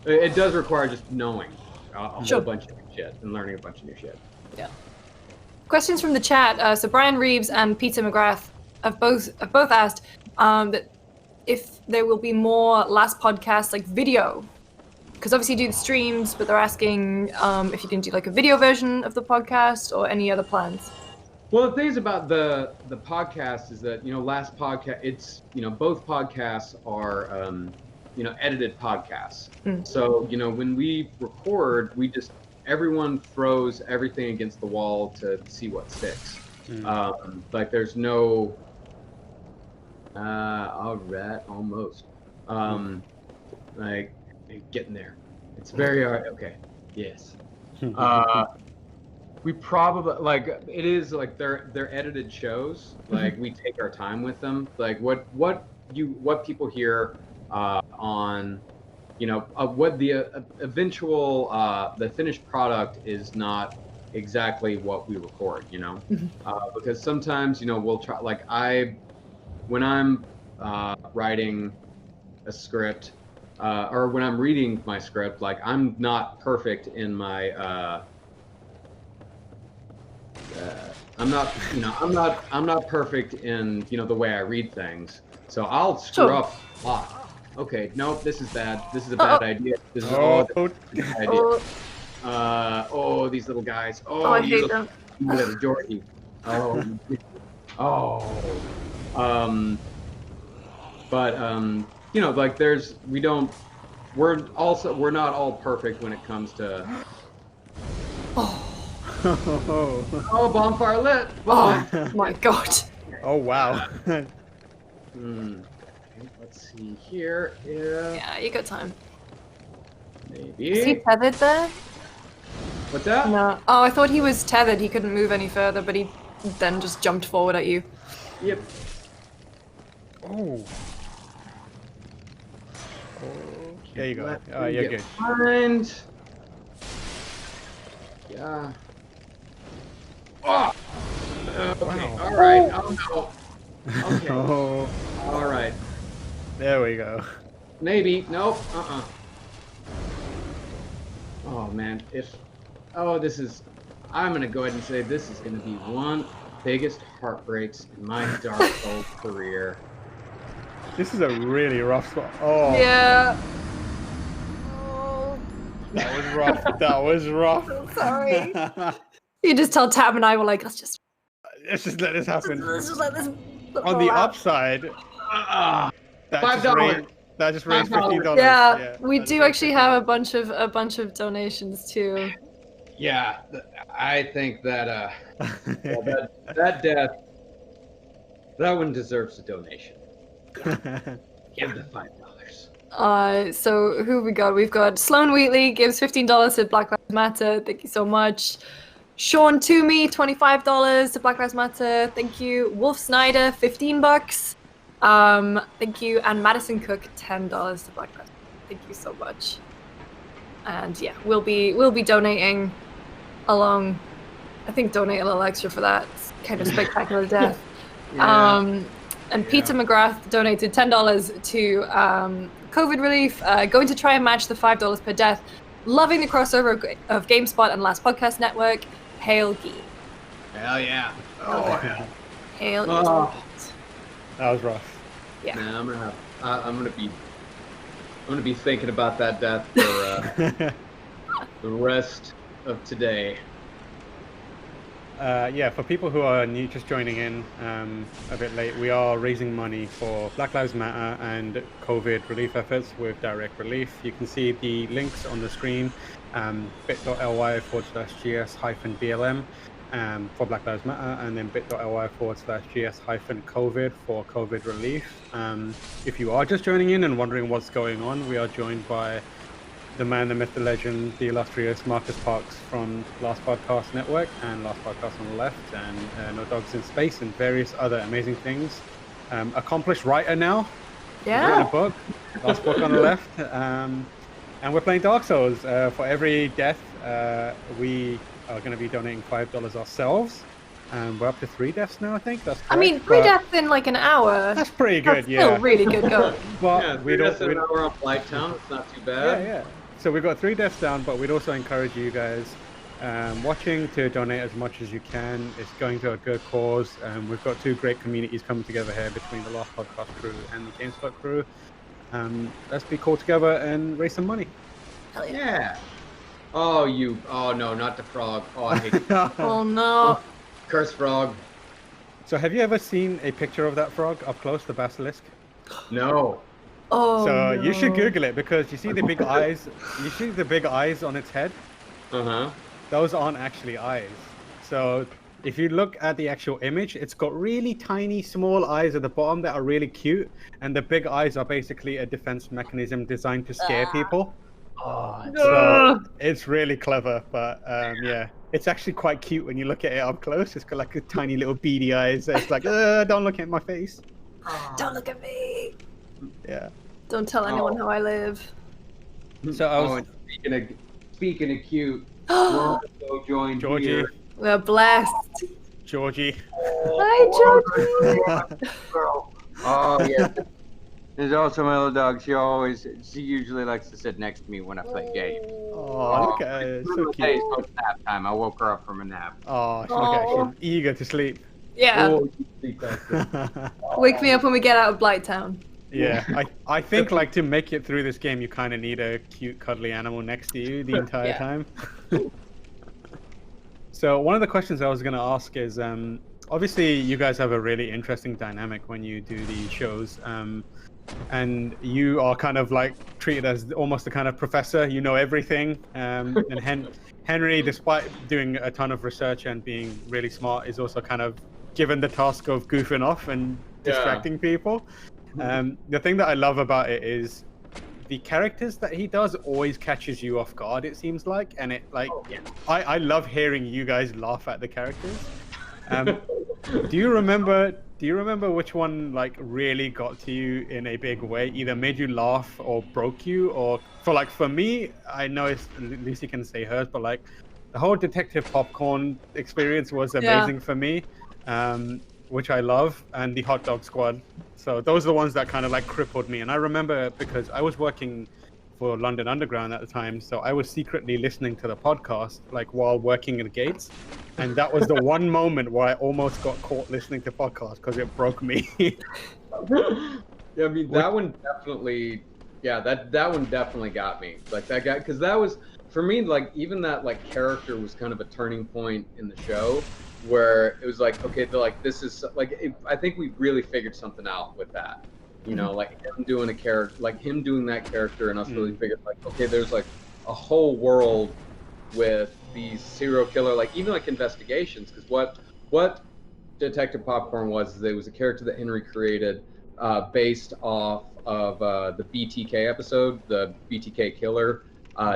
it does require just knowing a whole bunch of new shit and learning a bunch of new shit. Yeah. Questions from the chat. So Brian Reeves and Peter McGrath have both asked that if there will be more last podcasts like video, because obviously you do the streams, but they're asking if you can do a video version of the podcast or any other plans. Well, the things about the podcast is that last podcast, it's both podcasts are edited podcasts. So when we record, everyone throws everything against the wall to see what sticks. There's no all right, almost getting there. It's very hard. Okay, yes. We probably it is they're edited shows. We take our time with them. What people hear on what the eventual the finished product is not exactly what we record. Because sometimes we'll try when I'm writing a script or when I'm reading my script, I'm not perfect in my I'm not perfect in the way I read things, so I'll screw up a lot. Okay, nope, this is bad. This is a bad idea. This is a bad idea. These little guys. I hate them. Little Jordy. But we're not all perfect when it comes to. Oh, bonfire lit! Oh my god! Oh wow! Let's see here. Yeah, you got time. Maybe. Is he tethered there? What's that? No. Oh, I thought he was tethered. He couldn't move any further, but he then just jumped forward at you. Yep. Oh. There you go. You're good. Find. Yeah. Oh. Okay. Wow. All right. Oh no. Okay. Oh. All right. There we go. Maybe. Nope. Oh man. I'm gonna go ahead and say this is gonna be one biggest heartbreaks in my Dark Souls career. This is a really rough spot. Oh. Yeah. That was rough. That was rough. I'm sorry. You just tell Tab and I were like, let's just let this happen. Let's just let this On the upside, that just $5. that just raised $5. $15. Yeah, we that just do raised actually $15. have a bunch of donations too. Yeah, I think that that death, that one deserves a donation. Give the $5. So who we got? We've got Sloan Wheatley gives $15 to Black Lives Matter. Thank you so much. Sean Toomey, $25 to Black Lives Matter. Thank you. Wolf Snyder, $15. Thank you. And Madison Cook, $10 to Black Lives Matter. Thank you so much. And yeah, we'll be donating along. I think donate a little extra for that. It's kind of spectacular death. Yeah. And Peter McGrath donated $10 to COVID relief. Going to try and match the $5 per death. Loving the crossover of GameSpot and Last Podcast Network. Hail Gee. Hell yeah. Oh, yeah. Hail Oh. That was rough. Yeah. Nah, I'm gonna be thinking about that death for the rest of today. Yeah, for people who are new, just joining in a bit late, we are raising money for Black Lives Matter and COVID relief efforts with Direct Relief. You can see the links on the screen, bit.ly/GS-BLM for Black Lives Matter, and then bit.ly/GS-COVID for COVID relief. If you are just joining in and wondering what's going on, we are joined by the man, the myth, the legend, the illustrious Marcus Parks from Last Podcast Network and Last Podcast on the Left, and No Dogs in Space, and various other amazing things. Accomplished writer now. Yeah. Written a book, Last Book on the Left. And we're playing Dark Souls. For every death, we are going to be donating $5 ourselves. We're up to 3 deaths now, I think. That's correct. I mean, 3 deaths in like an hour. That's pretty good, That's yeah. still really good going. But Yeah, we don't. we're on Flight Town. It's not too bad. Yeah. So we've got 3 deaths down, but we'd also encourage you guys watching to donate as much as you can. It's going to a good cause. We've got 2 great communities coming together here between the Last Podcast crew and the GameSpot crew. Let's be cool together and raise some money. Hell yeah. Yeah. Oh no, not the frog. Oh, I hate Oh no. Curse frog. So have you ever seen a picture of that frog up close, the basilisk? No. Oh. So you should no. Google it, because you see the big eyes. You see the big eyes on its head? Uh-huh. Those aren't actually eyes. So if you look at the actual image, it's got really tiny, small eyes at the bottom that are really cute, and the big eyes are basically a defense mechanism designed to scare people. Oh, So it's really clever, but yeah, it's actually quite cute when you look at it up close. It's got like a tiny little beady eyes. It's like, don't look at my face. Don't look at me. Yeah. Don't tell anyone how I live. So I was, and speaking of cute, we're also joined Georgie, here. We're blessed. Georgie. Hi, Georgie. Girl. Oh yeah. There's also my little dog. She usually likes to sit next to me when I play games. Oh, look at her. So Hey, cute. it's nap time. I woke her up from a nap. Oh, look at her. She's eager to sleep. Yeah. Oh, you sleep that good. Wake me up when we get out of Blighttown. Yeah, I think like to make it through this game, you kind of need a cute, cuddly animal next to you the entire Yeah. time. So one of the questions I was going to ask is, obviously you guys have a really interesting dynamic when you do these shows, and you are kind of like treated as almost a kind of professor. You know everything, and Henry, despite doing a ton of research and being really smart, is also kind of given the task of goofing off and distracting people. The thing that I love about it is the characters that he does always catches you off guard, it seems like, and it like I love hearing you guys laugh at the characters. Do you remember which one like really got to you in a big way, either made you laugh or broke you? Or for me, I know it's Lucy can say hers, but like the whole Detective Popcorn experience was amazing for me, which I love, and the Hot Dog Squad. So those are the ones that kind of like crippled me. And I remember because I was working for London Underground at the time, so I was secretly listening to the podcast like while working at the gates, and that was the one moment where I almost got caught listening to podcasts because it broke me. Yeah, I mean that one definitely, that one definitely got me. Like that guy, because that was for me, like even that like character was kind of a turning point in the show, where it was like, okay, they're like, this is like, I think we really figured something out with that. You know, like him doing a character, like him doing that character, and us really figured like, okay, there's like a whole world with these serial killer, like even like investigations, because what Detective Popcorn was, it was a character that Henry created based off of the BTK episode, the BTK killer,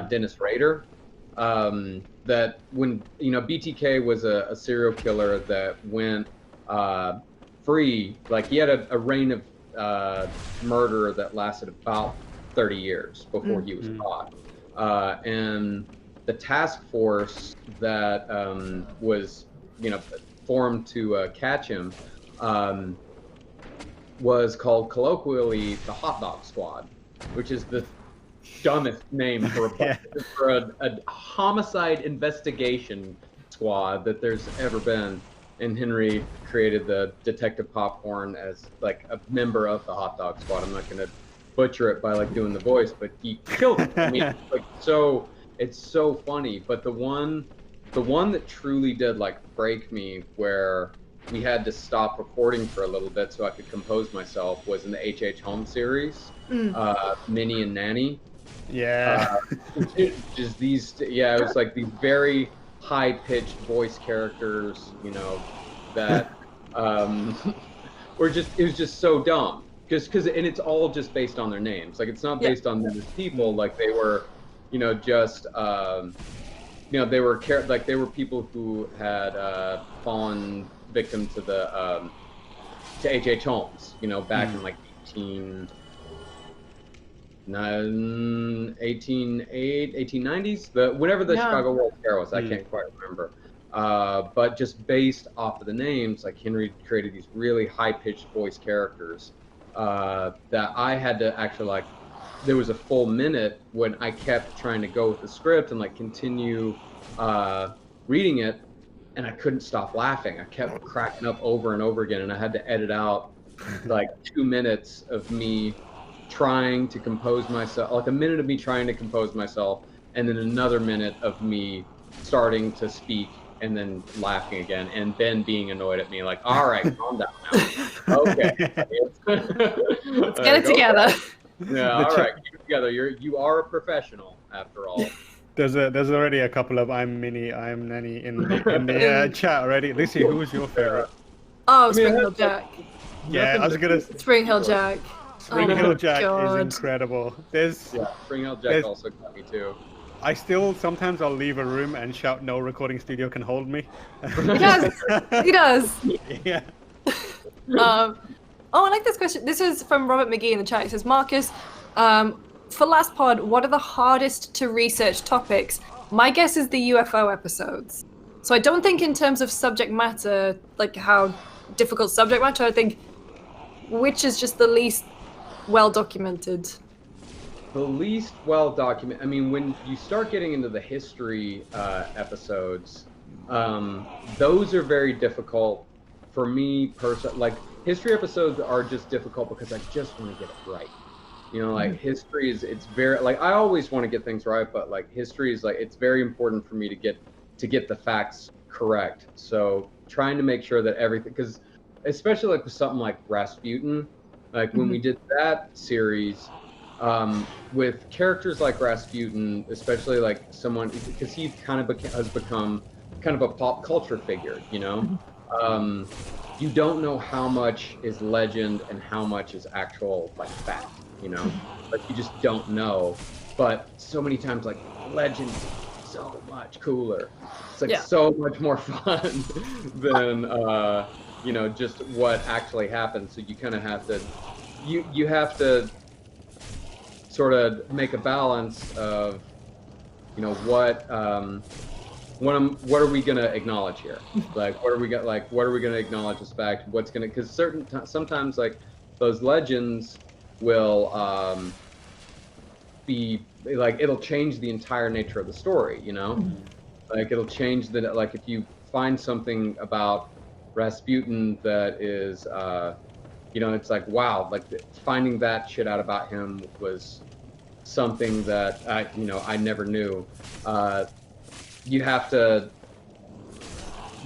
Dennis Rader. That when, you know, BTK was a serial killer that went free, like he had a reign of murder that lasted about 30 years before he was caught. And the task force that was, you know, formed to catch him was called colloquially the Hot Dog Squad, which is the dumbest name for a homicide investigation squad that there's ever been. And Henry created the Detective Popcorn as like a member of the Hot Dog Squad. I'm not going to butcher it by like doing the voice, but he killed it. I mean, like, so it's so funny. But the one that truly did like break me, where we had to stop recording for a little bit so I could compose myself, was in the H.H. Holmes series, Minnie and Nanny. Yeah. Just these, yeah, it was like these very high-pitched voice characters, you know, that were just, it was just so dumb. Because and it's all just based on their names. Like, it's not based on them as people. Like, they were, you know, just, you know, they were people who had fallen victim to the to H.H. Holmes, you know, back in like 1890s, but whenever the Chicago World Fair was, I can't quite remember. But just based off of the names, like Henry created these really high-pitched voice characters that I had to actually like. There was a full minute when I kept trying to go with the script and like continue reading it, and I couldn't stop laughing. I kept cracking up over and over again, and I had to edit out like 2 minutes of me trying to compose myself, like a minute of me trying to compose myself, and then another minute of me starting to speak and then laughing again, and Ben being annoyed at me, like, all right, calm down now. Okay. Let's get it together. Yeah, all right, keep it together. You are a professional after all. There's already a couple of I'm Minnie, I'm Nanny in the chat already. Lucy, who was your favorite? Oh, Spring Hill Jack. Yeah, I was gonna. Spring Hill Jack. Spring Hill Jack is incredible. Spring Hill Jack also got me too. I still sometimes I'll leave a room and shout, "No recording studio can hold me." Yes, he does. Yeah. Oh, I like this question. This is from Robert McGee in the chat. He says, Marcus, for last pod, what are the hardest to research topics? My guess is the UFO episodes. So I don't think in terms of subject matter, like how difficult subject matter, I think which is just the least well documented. The least well documented. I mean, when you start getting into the history episodes, those are very difficult for me personally. Like, history episodes are just difficult because I just want to get it right. You know, like history is, it's very, like, I always want to get things right, but like history is like, it's very important for me to get the facts correct. So trying to make sure that everything, because especially like with something like Rasputin, like when we did that series, with characters like Rasputin, especially like someone, because he kind of has become kind of a pop culture figure, you know? You don't know how much is legend and how much is actual like fact, you know? Like, you just don't know. But so many times, like, legend is so much cooler. It's like so much more fun than you know, just what actually happened. So you kind of have to, you have to sort of make a balance of, you know, what are we gonna acknowledge here? Like, what are we gonna acknowledge as fact? What's gonna, because sometimes like those legends will be like, it'll change the entire nature of the story, you know? Like, it'll change the, like, if you find something about Rasputin that is you know, it's like, wow, like finding that shit out about him was something that I never knew. You have to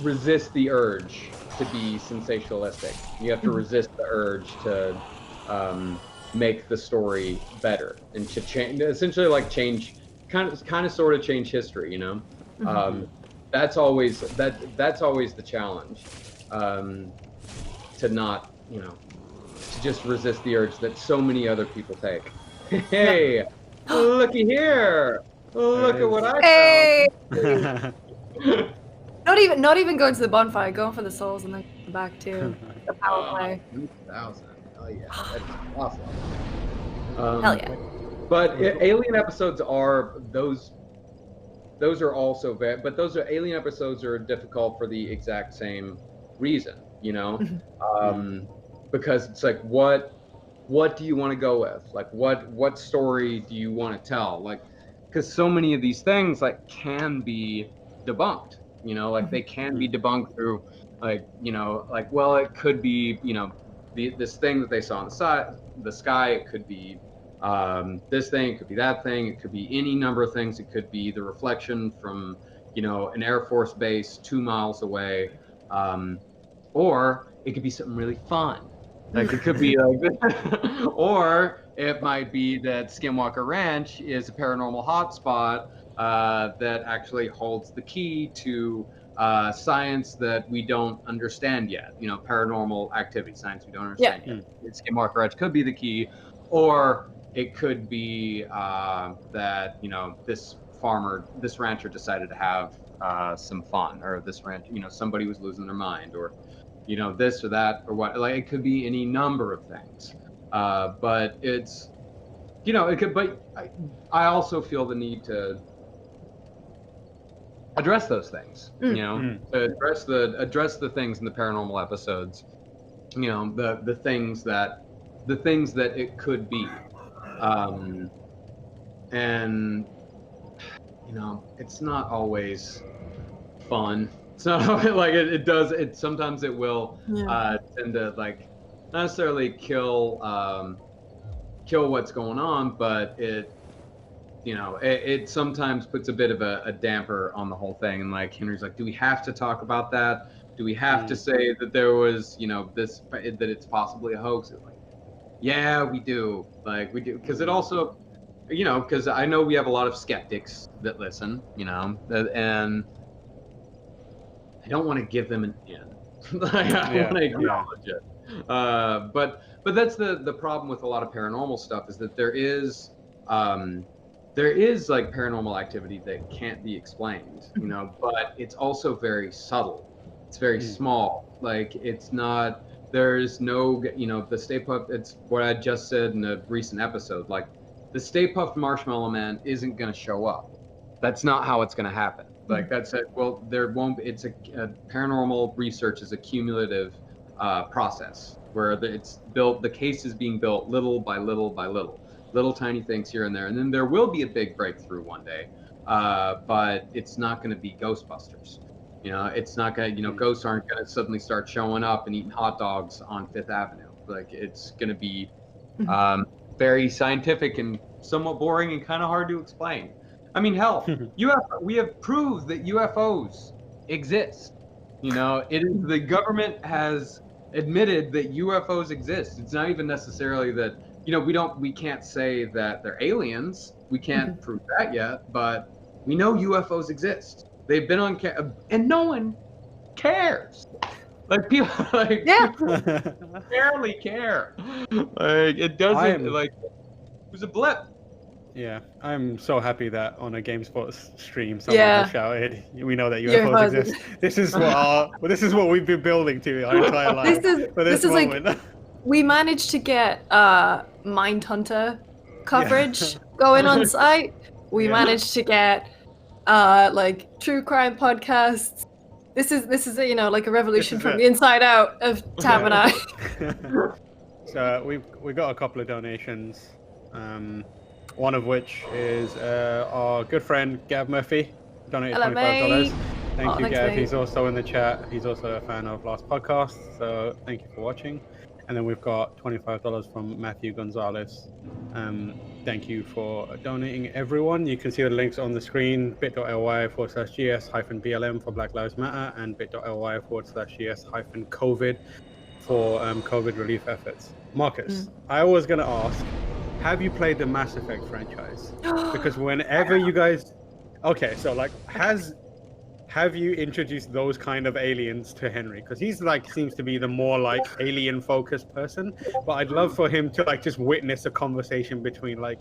resist the urge to be sensationalistic. You have to resist the urge to make the story better and to change, essentially like change, kind of sort of change history. That's always the challenge. To not, to just resist the urge that so many other people take. Hey, looky here! Look at what I found. Not even going to the bonfire, going for the souls and then coming back to the power play. 2,000. Oh yeah, that's awesome. Hell yeah. But alien episodes are those are also very, but those are alien episodes are difficult for the exact same reason, because it's like, what do you want to go with? Like, what story do you want to tell? Like, because so many of these things like can be debunked, like they can be debunked through well, it could be, this thing that they saw on the sky, it could be this thing, it could be that thing, it could be any number of things. It could be the reflection from, an Air Force base 2 miles away, or it could be something really fun. Like it could be or it might be that Skinwalker Ranch is a paranormal hotspot that actually holds the key to science that we don't understand yet. Paranormal activity, science we don't understand yet. Skinwalker Ranch could be the key, or it could be that this rancher decided to have some fun, or this ranch, somebody was losing their mind, or this or that or what. Like it could be any number of things, but it's it could. But I also feel the need to address those things. To address the things in the paranormal episodes. The things that it could be, and it's not always fun. So like it sometimes it will tend to like not necessarily kill what's going on, but it sometimes puts a bit of a damper on the whole thing. And like Henry's like, do we have to talk about that? Do we have to say that there was this, that it's possibly a hoax? It's like, yeah, we do. Like we do, because it also because I know we have a lot of skeptics that listen, and I don't want to give them an in. I want to acknowledge it. But that's the problem with a lot of paranormal stuff, is that there is like paranormal activity that can't be explained, but it's also very subtle. It's very small. Like it's not. There's no, the Stay Puft. It's what I just said in a recent episode. Like the Stay Puft Marshmallow Man isn't going to show up. That's not how it's going to happen. Like that's it. Well, there won't. It's a paranormal research is a cumulative process where it's built. The case is being built little by little by little tiny things here and there, and then there will be a big breakthrough one day. But it's not going to be Ghostbusters. It's not going to. Ghosts aren't going to suddenly start showing up and eating hot dogs on Fifth Avenue. Like it's going to be very scientific and somewhat boring and kind of hard to explain. I mean, hell, we have proved that UFOs exist. The government has admitted that UFOs exist. It's not even necessarily that, we can't say that they're aliens. We can't prove that yet, but we know UFOs exist. They've been on and no one cares. Like people, people barely care. Like it doesn't. Like it was a blip. Yeah, I'm so happy that on a GameSpot stream someone has shouted, "We know that UFOs exist." This is what we've been building to our entire life. This is moment. Like we managed to get Mindhunter coverage going on site. We managed to get like true crime podcasts. This is like a revolution from the inside out of Tam and I. So we got a couple of donations. One of which is our good friend Gav Murphy, donated $25. Thank you, Gav. Mate. He's also in the chat. He's also a fan of last podcast, so thank you for watching. And then we've got $25 from Matthew Gonzalez. Thank you for donating, everyone. You can see the links on the screen, bit.ly/GS-BLM for Black Lives Matter and bit.ly/GS-COVID for COVID relief efforts. Marcus, I was going to ask, have you played the Mass Effect franchise? Because whenever you guys... Okay, so like, have you introduced those kind of aliens to Henry? Because he's like seems to be the more like alien focused person, but I'd love for him to like just witness a conversation between like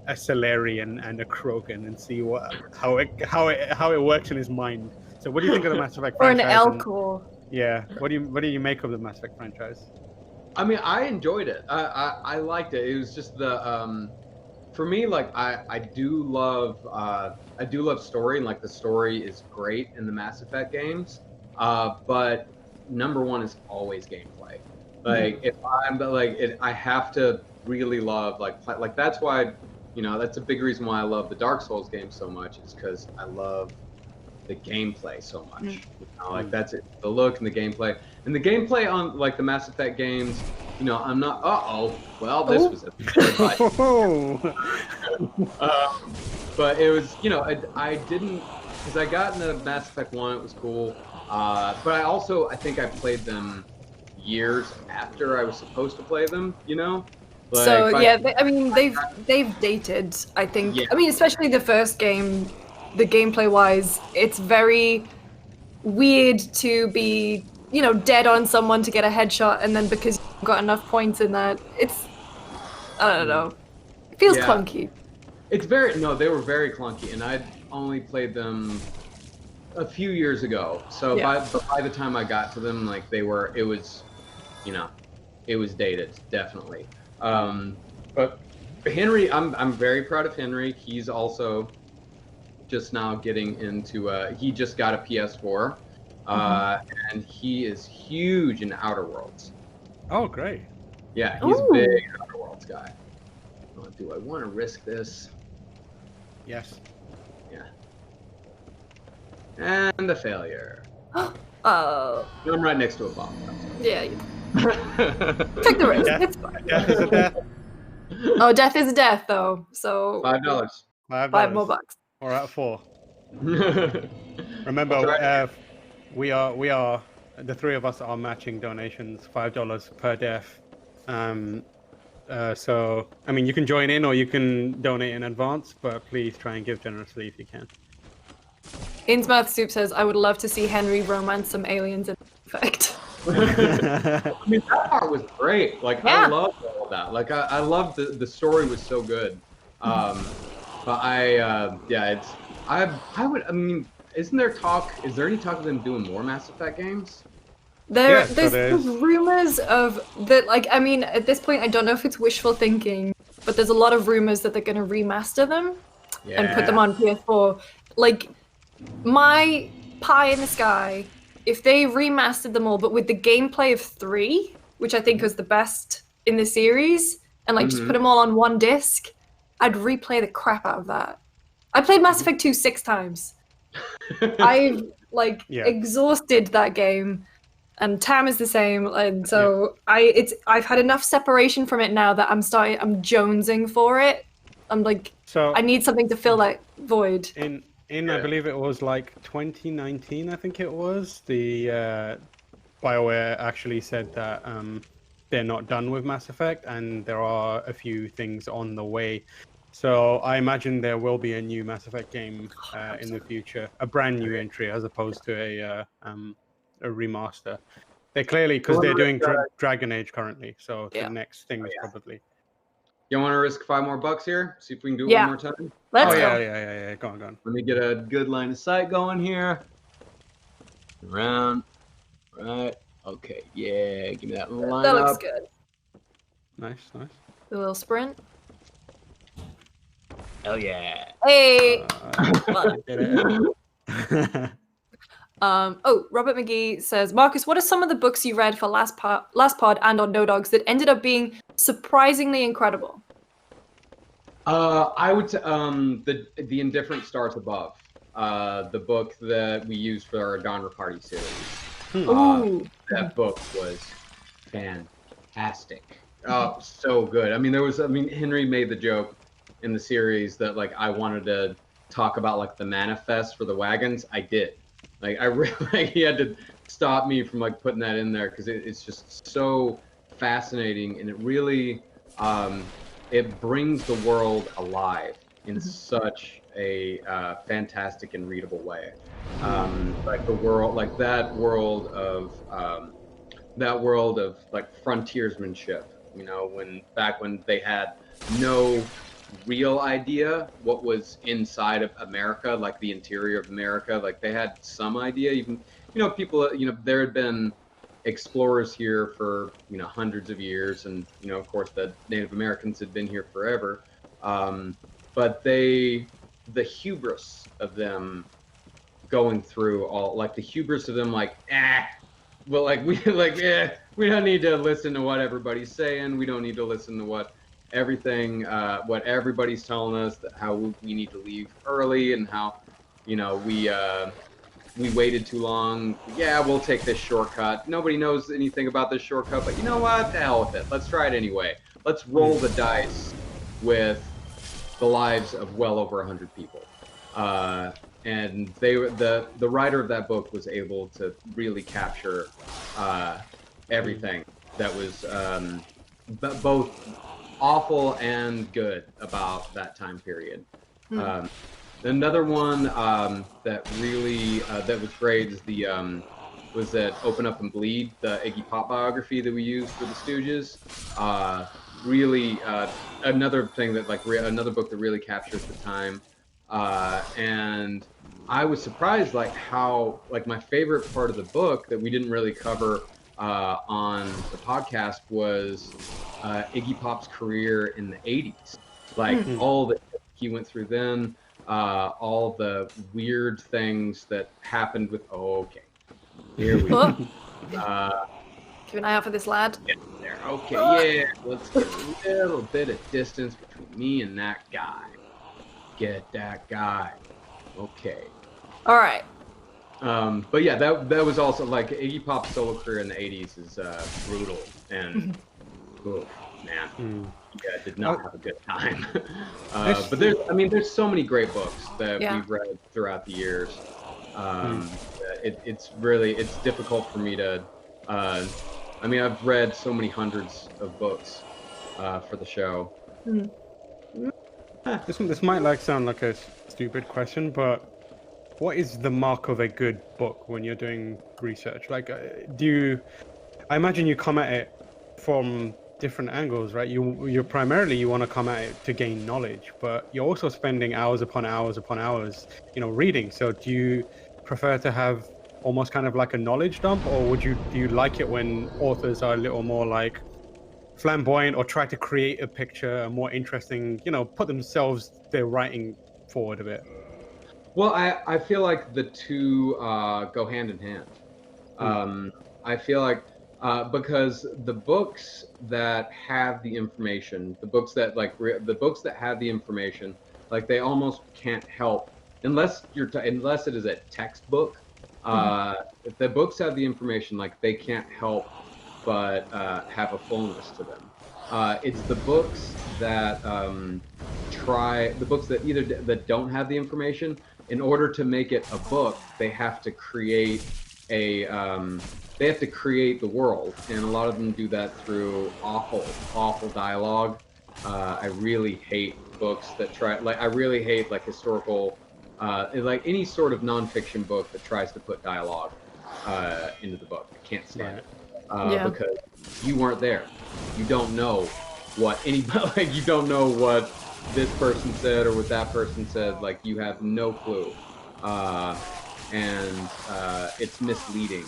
a Solarian and a Krogan and see how it works in his mind. So what do you think of the Mass Effect Or an franchise? Elcor. Yeah, what do you make of the Mass Effect franchise? I mean, I enjoyed it. I liked it. It was just the for me, like I do love story, and like the story is great in the Mass Effect games. But number one is always gameplay. Like if I'm I have to really love like that's why that's a big reason why I love the Dark Souls games so much, is because I love the gameplay so much. Like that's it, the look and the gameplay on like the Mass Effect games. I'm not. Well, this was a. But it was, I didn't, because I got into Mass Effect 1. It was cool. But I think I played them years after I was supposed to play them. Like, So yeah, they've dated. I think. Yeah. I mean, especially the first game, the gameplay wise, it's very weird to be dead on someone to get a headshot, and then because you've got enough points in that, I don't know. It feels clunky. It's they were very clunky, and I'd only played them a few years ago. So by the time I got to them, like it was dated, definitely. But Henry, I'm very proud of Henry. He's also just now getting into he just got a PS4, and he is huge in Outer Worlds. Oh, great. Yeah, he's a big Outer Worlds guy. Do I want to risk this? Yes. Yeah. And a failure. Oh. I'm right next to a bomb. Yeah. Take the risk. It's fine. Death is a death. Oh, death is a death, though. So $5. $5 more bucks. Or at 4. Remember, right. we are the three of us are matching donations, $5 per death. So I mean, you can join in or you can donate in advance, but please try and give generously if you can. Innsmouth Soup says, "I would love to see Henry romance some aliens in effect." I mean, that part was great. Like, I loved all of that. Like, I loved the story was so good. But I mean, is there any talk of them doing more Mass Effect games? There's rumors of that. Like, I mean, at this point, I don't know if it's wishful thinking, but there's a lot of rumors that they're going to remaster them and put them on PS4. Like, my pie in the sky, if they remastered them all, but with the gameplay of 3, which I think was the best in the series, and like just put them all on one disc, I'd replay the crap out of that. I played Mass Effect 2 6 times. I've exhausted that game. And Tam is the same, and so I've had enough separation from it now that I'm jonesing for it. I'm like, I need something to fill that void. I believe it was like 2019, I think it was, the BioWare actually said that they're not done with Mass Effect, and there are a few things on the way. So I imagine there will be a new Mass Effect game in the future, a brand new entry as opposed to a remaster. They're clearly, because they're doing Dragon Age currently, so the next thing is probably. You want to risk $5 more here? See if we can do it one more time. Let's go. Yeah. Go on. Let me get a good line of sight going here. Around. Right. Okay. Yeah. Give me that line. That looks good. Nice. A little sprint. Hell yeah. Hey. Robert McGee says, Marcus, what are some of the books you read for Last Pod and on No Dogs that ended up being surprisingly incredible? I would say the Indifferent Stars Above, the book that we used for our Genre Party series. That book was fantastic. Oh, so good. I mean, Henry made the joke in the series that like I wanted to talk about like the manifest for the wagons, I did. Like I really like, he had to stop me from like putting that in there because it's just so fascinating, and it really it brings the world alive in such a fantastic and readable way. Like the world, like that world of like frontiersmanship, you know, when back when they had no real idea what was inside of America, like the interior of America. Like they had some idea, even, you know, people, you know, there had been explorers here for, you know, hundreds of years, and, you know, of course the Native Americans had been here forever. But the hubris of them going through all, like the hubris of them, like, well, like we like, we don't need to listen to what everybody's saying. We don't need to listen to what everybody's telling us, that how we need to leave early, and how, you know, we waited too long. Yeah, we'll take this shortcut. Nobody knows anything about this shortcut, but you know what? The hell with it. Let's try it anyway. Let's roll the dice with the lives of well over 100 people. And the writer of that book was able to really capture everything that was both awful and good about that time period. Another one that really that was great is the was that Open Up and Bleed, the Iggy Pop biography that we used for the Stooges. Really another thing that like another book that really captures the time. And I was surprised like how, like, my favorite part of the book that we didn't really cover on the podcast was Iggy Pop's career in the 80s. Like all that he went through then, all the weird things that happened with, here we go. Keep an eye out for this lad. There. Okay, yeah, let's get a little bit of distance between me and that guy. Get that guy. Okay. All right. But yeah, that was also like Iggy Pop's solo career in the 80s is brutal, and oof, man, yeah, did not have a good time. But there's so many great books that we've read throughout the years. It's difficult for me to. I've read so many hundreds of books for the show. This might sound like a stupid question, but what is the mark of a good book when you're doing research? Like, I imagine you come at it from different angles, right? You primarily want to come at it to gain knowledge, but you're also spending hours upon hours upon hours, you know, reading. So do you prefer to have almost kind of like a knowledge dump, or do you like it when authors are a little more like flamboyant, or try to create a picture, a more interesting, you know, put their writing forward a bit? Well, I feel like the two go hand in hand. I feel like because the books that have the information, the books that have the information, like they almost can't help unless unless it is a textbook. If the books have the information, like they can't help but have a fullness to them. It's the books that that don't have the information. In order to make it a book, they have to create the world, and a lot of them do that through awful dialogue. I really hate books that I really hate like historical, like any sort of nonfiction book that tries to put dialogue into the book. I can't stand it. Because you weren't there. You don't know what anybody, like, you don't know what this person said or what that person said. Like, you have no clue. And it's misleading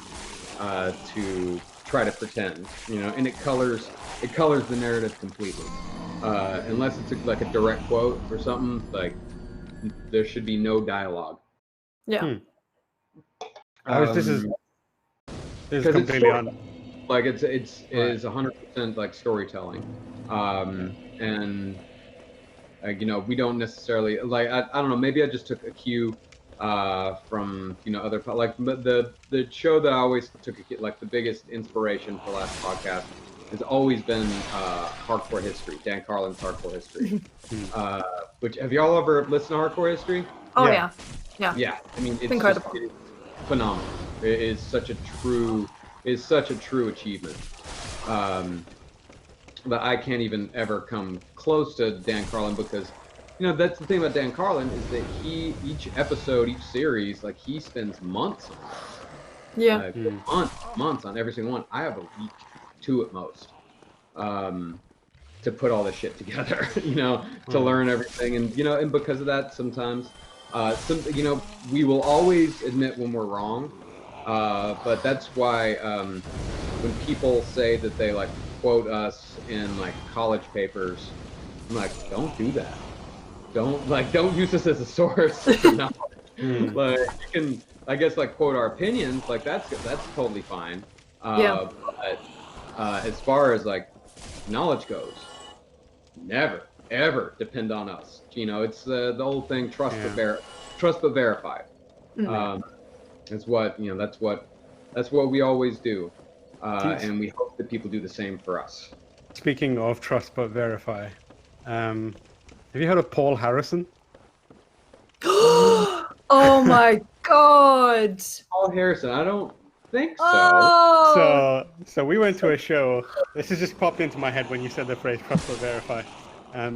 to try to pretend, you know, and it colors the narrative completely. Unless it's like a direct quote or something, like there should be no dialogue. Yeah. This is completely on. Like it is 100% like storytelling, and you know, we don't necessarily like. I don't know. Maybe I just took a cue from, you know, other, like the show that I always took like the biggest inspiration for last podcast has always been hardcore history, Dan Carlin's hardcore history. Which, have y'all ever listened to hardcore history? Oh yeah. Yeah, I mean, it's incredible. Just, phenomenal. It is such a true achievement. But I can't even ever come close to Dan Carlin because, you know, that's the thing about Dan Carlin is that each episode, each series, like he spends months on it. Yeah. Months on every single one. I have a week, 2 at most, to put all this shit together, you know, to learn everything. And, you know, and because of that, sometimes, you know, we will always admit when we're wrong. But that's why when people say that they like quote us in like college papers, I'm like, don't do that. Don't use this as a source of knowledge. Like you can, I guess, like quote our opinions, like that's totally fine. But as far as like knowledge goes, never ever depend on us. You know, it's the old thing: trust but verify. It's what, you know, that's what we always do, and we hope that people do the same for us. Speaking of trust but verify, have you heard of Paul Harrison? Oh my god! Paul Harrison, I don't think so. Oh! So we went to a show. This has just popped into my head when you said the phrase trust but verify.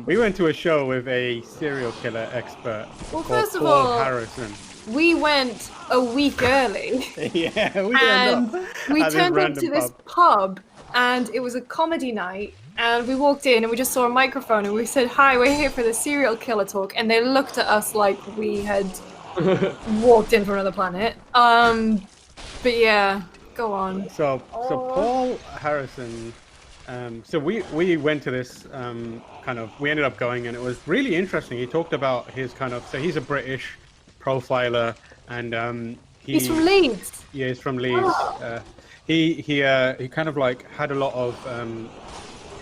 We went to a show with a serial killer expert Well, called first of Paul all, Harrison. we went a week early. Yeah, we And we turned up to this pub. pub, and it was a comedy night. And we walked in, and we just saw a microphone, and we said, "Hi, we're here for the serial killer talk." And they looked at us like we had walked in from another planet. But yeah, go on. So Paul Harrison. So we went to this we ended up going, and it was really interesting. He talked about his so he's a British profiler, and he's from Leeds. Yeah, he's from Leeds. Oh. He kind of like had a lot of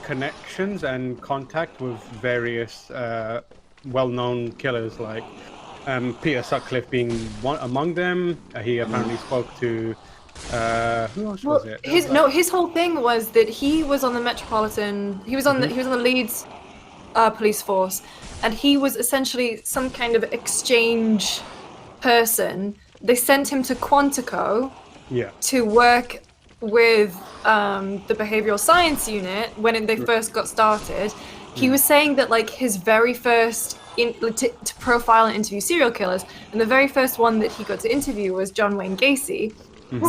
connections and contact with various well-known killers, like Peter Sutcliffe being one among them. He apparently spoke to who else was it? His whole thing was that he was on the Metropolitan. He was on the Leeds police force, and he was essentially some kind of exchange person. They sent him to Quantico to work with the behavioral science unit when they first got started. He was saying that like his very first to profile and interview serial killers, and the very first one that he got to interview was John Wayne Gacy.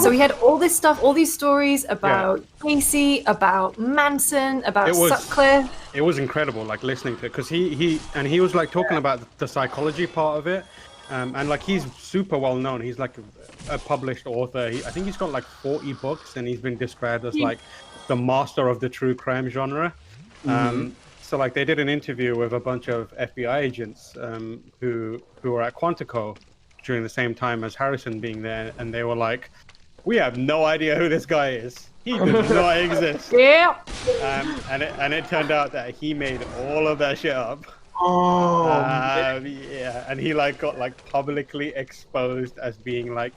So he had all this stuff, all these stories about Gacy, about Manson, about Sutcliffe. It was incredible, like listening to it, because he was like talking about the psychology part of it, and like he's super well known. He's like a published author. I think he's got like 40 books, and he's been described as like the master of the true crime genre. So like they did an interview with a bunch of FBI agents who were at Quantico during the same time as Harrison being there, and they were like, "We have no idea who this guy is. He does not exist." Yeah. And it turned out that he made all of that shit up. Oh. Yeah, and he like got like publicly exposed as being like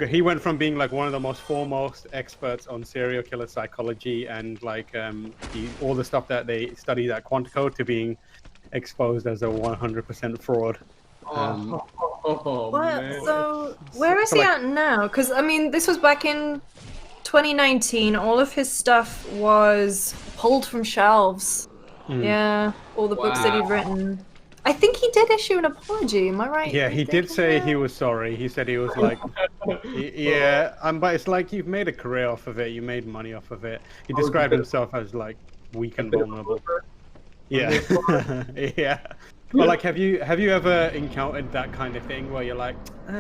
he went from being like one of the most foremost experts on serial killer psychology and like all the stuff that they studied at Quantico to being exposed as a 100% fraud. Man. So where is he at now? Because I mean, this was back in 2019. All of his stuff was pulled from shelves. Yeah, all the books that he'd written. I think he did issue an apology. Am I right? Yeah, he did say he was sorry. He said he was like, but it's like you've made a career off of it. You made money off of it. He described himself as like weak and vulnerable. Yeah, yeah. But like, have you ever encountered that kind of thing where you're like,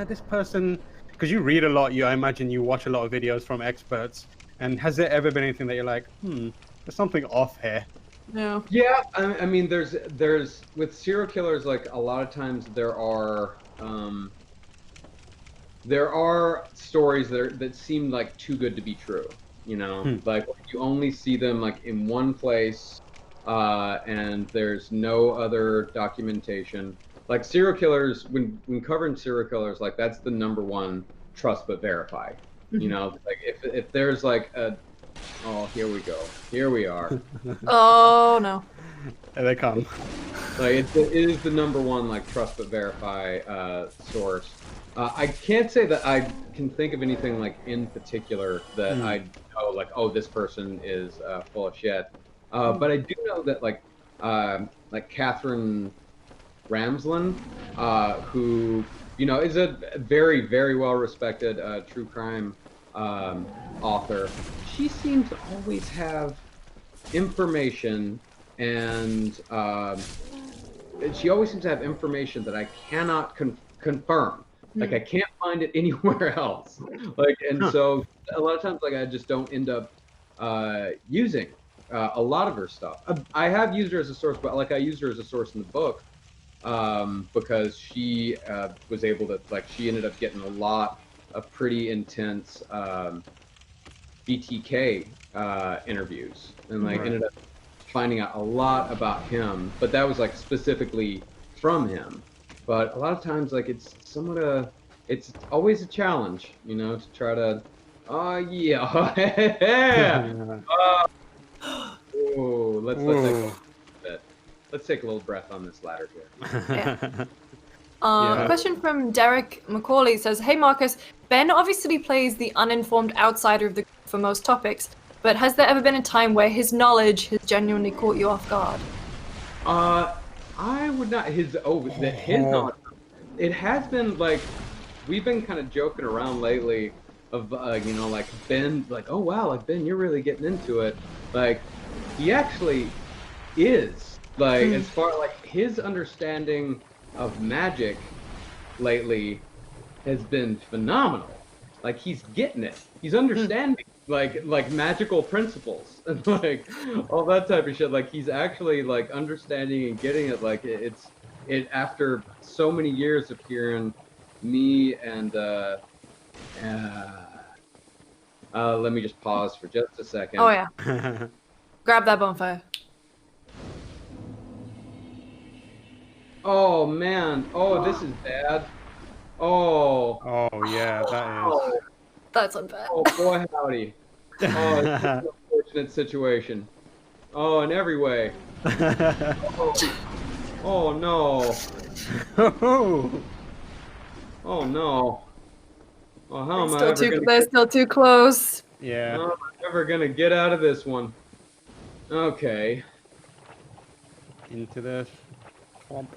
this person, because you read a lot, I imagine you watch a lot of videos from experts, and has there ever been anything that you're like, there's something off here? No. Yeah, I mean, there's with serial killers, like a lot of times there are stories that seem like too good to be true. You know, like you only see them like in one place. And there's no other documentation. Like serial killers, when covering serial killers, like that's the #1 trust but verify. You know, like if there's like Oh, here we go. Here we are. Oh no. There they come. Like it is the number one like trust but verify source. I can't say that I can think of anything like in particular that I know like, oh, this person is full of shit. But I do know that like Catherine Ramsland, who is a very, very well respected true crime author. She seems to always have information, and she always seems to have information that I cannot confirm. Like I can't find it anywhere else. Like, and so a lot of times, like I just don't end up using a lot of her stuff. I have used her as a source, but like I used her as a source in the book because she was able to, like, she ended up getting a lot of pretty intense BTK interviews, and like ended up finding out a lot about him, but that was like specifically from him. But a lot of times, like it's always a challenge, to try to, oh yeah, let's take a little breath on this ladder here. A question from Derek McCauley says, "Hey Marcus, Ben obviously plays the uninformed outsider of the group for most topics, but has there ever been a time where his knowledge has genuinely caught you off guard?" I would not. His knowledge. It has been like we've been kind of joking around lately of like Ben, like, oh wow, like Ben, you're really getting into it. Like he actually is, like as far like his understanding of magic lately has been phenomenal. Like he's getting it. He's understanding like magical principles and like all that type of shit. Like he's actually like understanding and getting it. Like it after so many years of hearing me and let me just pause for just a second. Oh yeah. Grab that bonfire. Oh man. Oh, this is bad. Oh. Oh yeah, that is. That's unfair. Oh boy, howdy. Oh, it's an unfortunate situation. Oh, in every way. Oh no. Oh no. Oh, how am I ever gonna? They're still too close. Yeah. How am I ever gonna get out of this one? Okay. Into the swamp.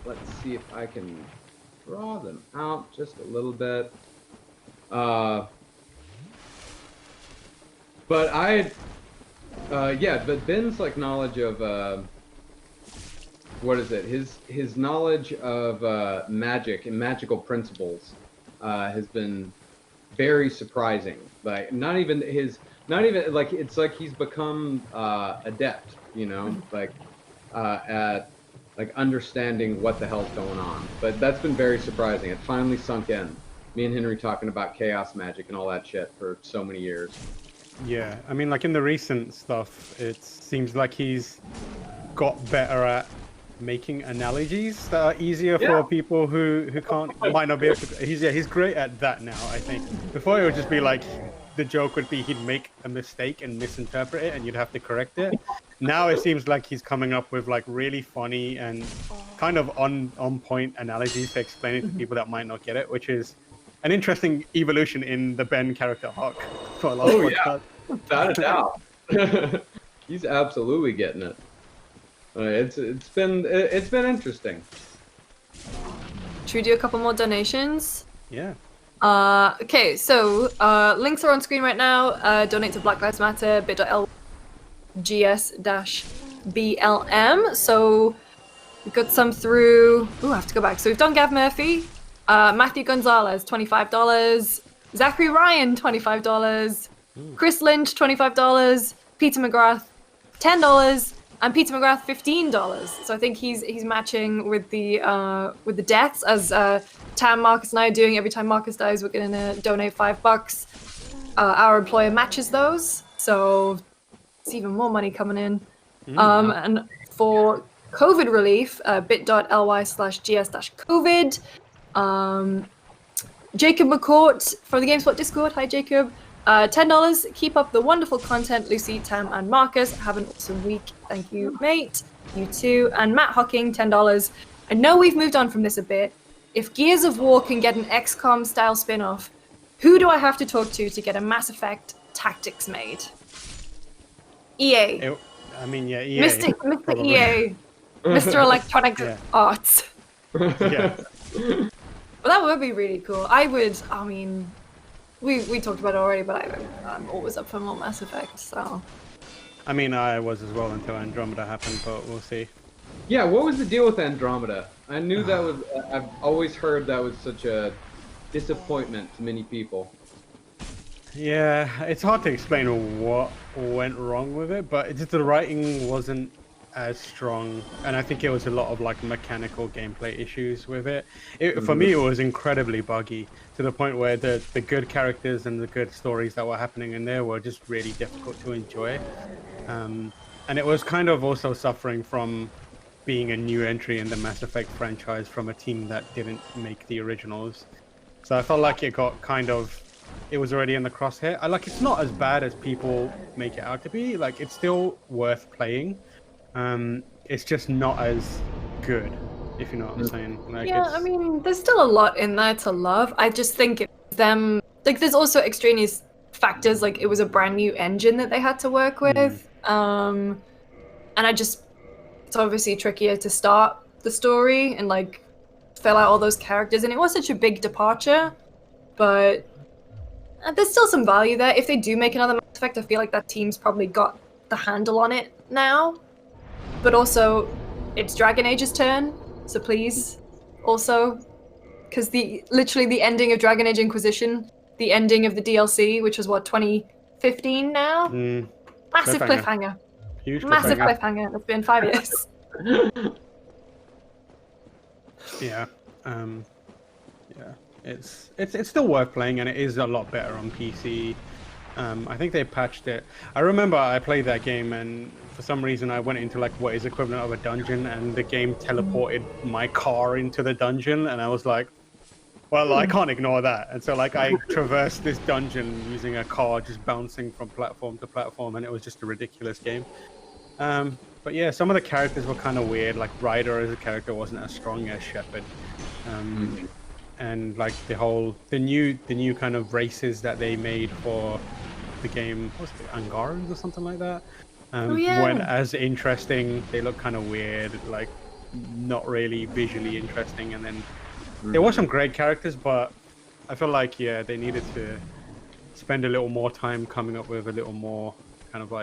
Let's see if I can draw them out just a little bit. But but Ben's like knowledge of what is it? His knowledge of magic and magical principles has been very surprising. Like not even like it's like he's become adept, like at like understanding what the hell's going on. But that's been very surprising. It finally sunk in. Me and Henry talking about chaos magic and all that shit for so many years. Yeah, I mean, like in the recent stuff, it seems like he's got better at making analogies that are easier for people who might not be able to. He's great at that now, I think. Before it would just be like, the joke would be he'd make a mistake and misinterpret it and you'd have to correct it. Now it seems like he's coming up with like really funny and kind of on point analogies to explain it to people that might not get it, which is an interesting evolution in the Ben character arc for a lot of podcasts. Without a doubt. He's absolutely getting it. It's been interesting. Should we do a couple more donations? Yeah. Okay, so links are on screen right now. Donate to Black Lives Matter, bit.ly GS-BLM. So we've got some through. Ooh, I have to go back. So we've done Gav Murphy, Matthew Gonzalez, $25, Zachary Ryan, $25, Chris Lynch, $25, Peter McGrath, $10, and Peter McGrath, $15. So I think he's matching with the deaths, as Tam, Marcus, and I are doing. Every time Marcus dies, we're gonna donate $5. Our employer matches those, so it's even more money coming in. And for COVID relief, bit.ly/gs-covid. Jacob McCourt from the GameSpot Discord. Hi, Jacob. $10. Keep up the wonderful content, Lucy, Tam, and Marcus. Have an awesome week. Thank you, mate. You too. And Matt Hocking, $10. I know we've moved on from this a bit. If Gears of War can get an XCOM style spin-off, who do I have to talk to get a Mass Effect Tactics made? EA. EA. Mr. EA. Mr. Electronic Arts. Yeah. Well, that would be really cool. We talked about it already, but I'm always up for more Mass Effect, so... I was as well until Andromeda happened, but we'll see. Yeah, what was the deal with Andromeda? I knew that was... I've always heard that was such a disappointment to many people. Yeah, it's hard to explain what went wrong with it, but it's just the writing wasn't as strong, and I think it was a lot of mechanical gameplay issues with it. For me, it was incredibly buggy to the point where the good characters and the good stories that were happening in there were just really difficult to enjoy. And it was kind of also suffering from being a new entry in the Mass Effect franchise from a team that didn't make the originals. So I felt like it got it was already in the crosshair. It's not as bad as people make it out to be. It's still worth playing. It's just not as good, if you know what I'm saying. There's still a lot in there to love. I just think there's also extraneous factors, it was a brand new engine that they had to work with. And it's obviously trickier to start the story and fill out all those characters, and it was such a big departure, but there's still some value there. If they do make another Mass Effect, I feel like that team's probably got the handle on it now. But also, it's Dragon Age's turn, so please, also, because literally the ending of Dragon Age Inquisition, the ending of the DLC, which was 2015 now? Massive cliffhanger. Huge Massive cliffhanger. It's been 5 years. Yeah. It's still worth playing, and it is a lot better on PC. I think they patched it. I remember I played that game, and for some reason I went into what is equivalent of a dungeon, and the game teleported my car into the dungeon, and I was like, well, I can't ignore that. And so I traversed this dungeon using a car just bouncing from platform to platform, and it was just a ridiculous game. But yeah, some of the characters were kind of weird. Ryder as a character wasn't as strong as Shepard. And the new kind of races that they made for the game, what's it, Angarans or something like that, weren't as interesting. They look kind of weird, not really visually interesting. And then there were some great characters, but I feel they needed to spend a little more time coming up with a little more kind of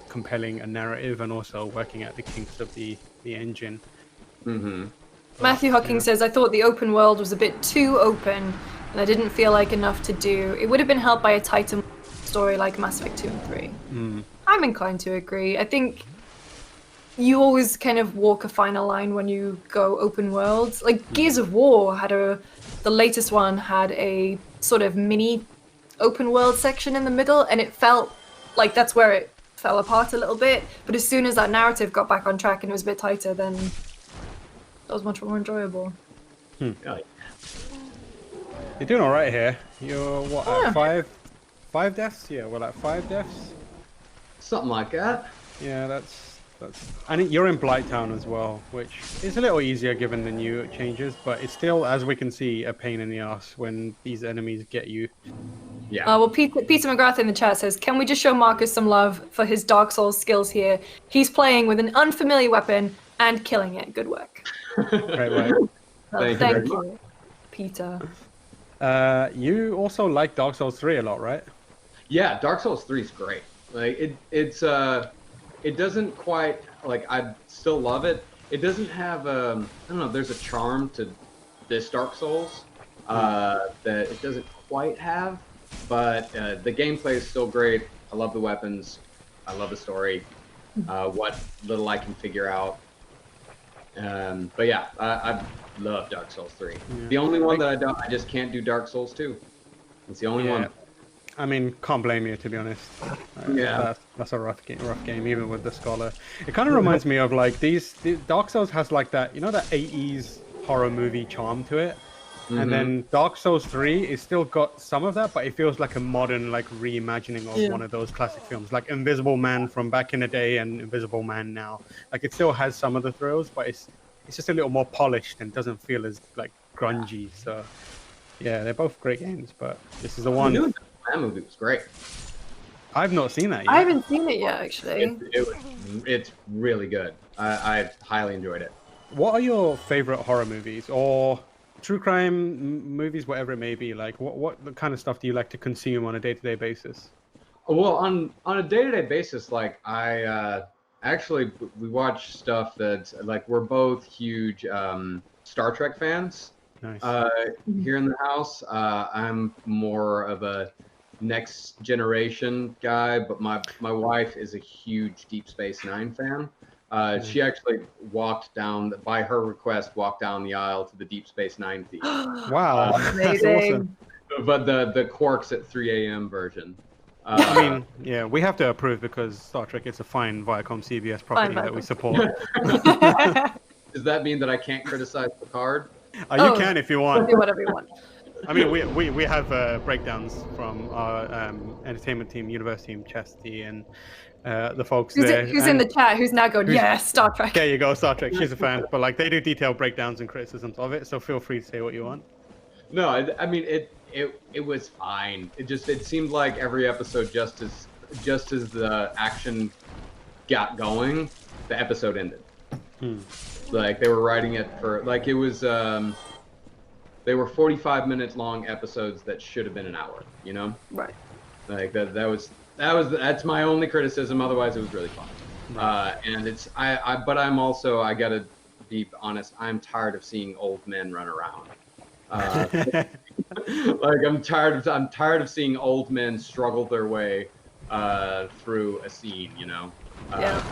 compelling a narrative, and also working out the kinks of the engine. Matthew Hocking says, I thought the open world was a bit too open, and I didn't feel like enough to do. It would have been helped by a tighter story like Mass Effect 2 and 3. I'm inclined to agree. I think you always kind of walk a finer line when you go open worlds. Gears of War the latest one had a sort of mini open world section in the middle, and it felt like that's where it fell apart a little bit. But as soon as that narrative got back on track and it was a bit tighter, then that was much more enjoyable. You're doing all right here. You're at five deaths? Yeah, at 5 deaths. Something like that. Yeah, that's. And you're in Blighttown as well, which is a little easier given the new changes, but it's still, as we can see, a pain in the ass when these enemies get you. Yeah. Well, Peter McGrath in the chat says, can we just show Marcus some love for his Dark Souls skills here? He's playing with an unfamiliar weapon and killing it. Good work. Great work. Thank you, Peter. You also like Dark Souls 3 a lot, right? Yeah, Dark Souls 3 is great. It doesn't quite, I still love it. It doesn't have, I don't know, there's a charm to this Dark Souls that it doesn't quite have, but the gameplay is still great. I love the weapons. I love the story. What little I can figure out. But yeah, I love Dark Souls 3. Yeah. The only one that I just can't do Dark Souls 2. It's the only one. Can't blame you, to be honest. Yeah. That's a rough game, even with the Scholar. It kind of reminds me of Dark Souls has that, that 80s horror movie charm to it. And then Dark Souls 3 is still got some of that, but it feels like a modern like reimagining of one of those classic films, like Invisible Man from back in the day and Invisible Man now. Like it still has some of the thrills, but it's just a little more polished and doesn't feel as like grungy. So yeah, they're both great games, but this is the one. The new Man movie was great. I've not seen that yet. I haven't seen it yet, actually. It's really good. I highly enjoyed it. What are your favorite horror movies or true crime movies, whatever it may be? Like, what kind of stuff do you like to consume on a day-to-day basis? Well, on a day-to-day basis, like we watch stuff that's like we're both huge Star Trek fans. Nice. Here in the house, I'm more of a Next Generation guy, but my wife is a huge Deep Space Nine fan. She actually walked down the aisle to the Deep Space Nine feed. Wow, amazing. That's awesome. But the Quarks at 3 a.m. version. I mean, yeah, we have to approve because Star Trek is a fine Viacom CBS property that we support. Does that mean that I can't criticize Picard? You can if you want. Do whatever you want. I mean, we have breakdowns from our entertainment team, universe team, Chastity, and the folks there. Who's in the chat? Who's now going? Yeah, Star Trek. There you go, Star Trek. She's a fan, but like they do detailed breakdowns and criticisms of it. So feel free to say what you want. No, I mean it was fine. It seemed like every episode, just as the action got going, the episode ended. Like they were writing it for like it was. They were 45-minute long episodes that should have been an hour. You know. Right. Like that's my only criticism. Otherwise, it was really fun. Right. And it's but I'm also, I gotta be honest, I'm tired of seeing old men run around. Like I'm tired of seeing old men struggle their way through a scene, you know,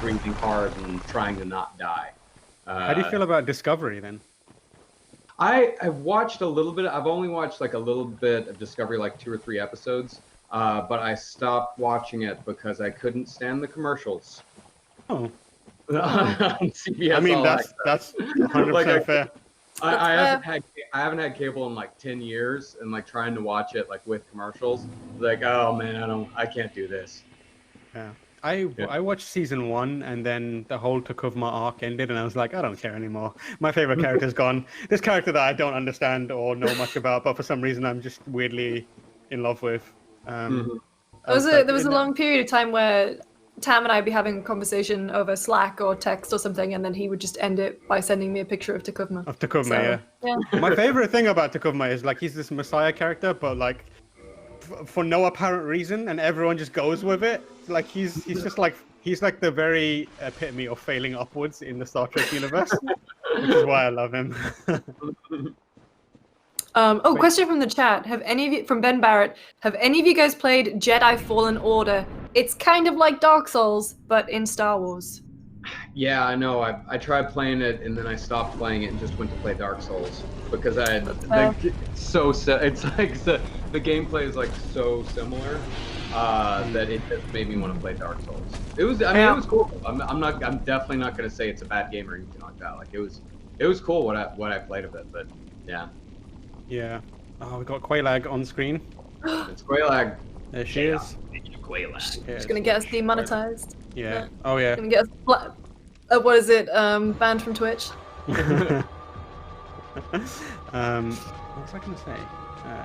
breathing hard and trying to not die. How do you feel about Discovery then? I've watched a little bit. I've only watched like a little bit of Discovery, like 2 or 3 episodes. But I stopped watching it because I couldn't stand the commercials. Oh. On CBS. I mean, that's 100% like, fair. I haven't had cable in like 10 years, and like trying to watch it like with commercials, like, oh man, I can't do this. Yeah. I watched season 1 and then the whole Takuvma arc ended and I was like, I don't care anymore. My favorite character's gone. This character that I don't understand or know much about, but for some reason I'm just weirdly in love with. There was a long period of time where Tam and I would be having a conversation over Slack or text or something, and then he would just end it by sending me a picture of Takuvma. Of Takuvma, yeah. My favorite thing about Takuvma is like he's this messiah character, but like for no apparent reason, and everyone just goes with it. Like he's just like he's like the very epitome of failing upwards in the Star Trek universe, which is why I love him. Question from the chat. Have any of you, from Ben Barrett, have any of you guys played Jedi Fallen Order? It's kind of like Dark Souls, but in Star Wars. Yeah, I know. I tried playing it and then I stopped playing it and just went to play Dark Souls because it's like the gameplay is like so similar that it just made me want to play Dark Souls. It was it was cool. I'm definitely not going to say it's a bad game or anything like that. Like it was cool what I played of it, but yeah. Yeah. Oh, we got Quaylag on screen. It's Quaylag. There she is. Quaylag. She's gonna get us demonetized. Yeah. Oh yeah. Gonna get us what is it? Banned from Twitch. What was I gonna say?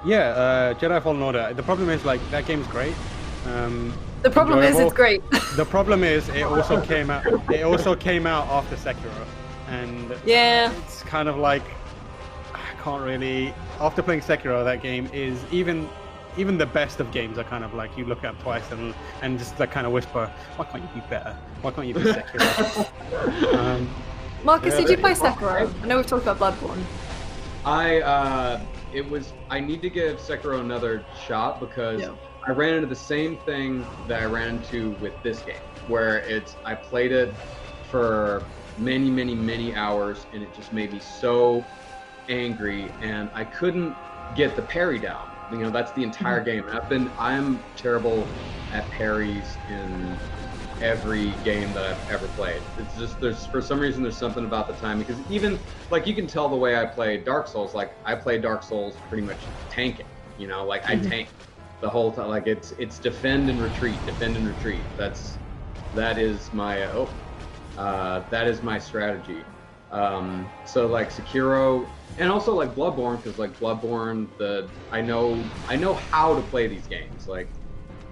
Jedi Fallen Order. The problem is like that game's great. The problem is it's great. The problem is it also came out. It also came out after Sekiro, and it's kind of like I can't really. After playing Sekiro, that game is even the best of games are kind of like you look at twice and just like kind of whisper, why can't you be better? Why can't you be Sekiro? Marcus, did you play Sekiro? I know we've talked about Bloodborne. I need to give Sekiro another shot because I ran into the same thing that I ran into with this game, where I played it for many, many, many hours and it just made me so angry and I couldn't get the parry down. You know, that's the entire game. I'm terrible at parries in every game that I've ever played. It's just for some reason there's something about the time, because even like you can tell the way I play Dark Souls. Like I play Dark Souls pretty much tanking, you know, like I tank the whole time. Like it's defend and retreat. That is my strategy. So like Sekiro, and also like Bloodborne, because like Bloodborne, I know how to play these games. Like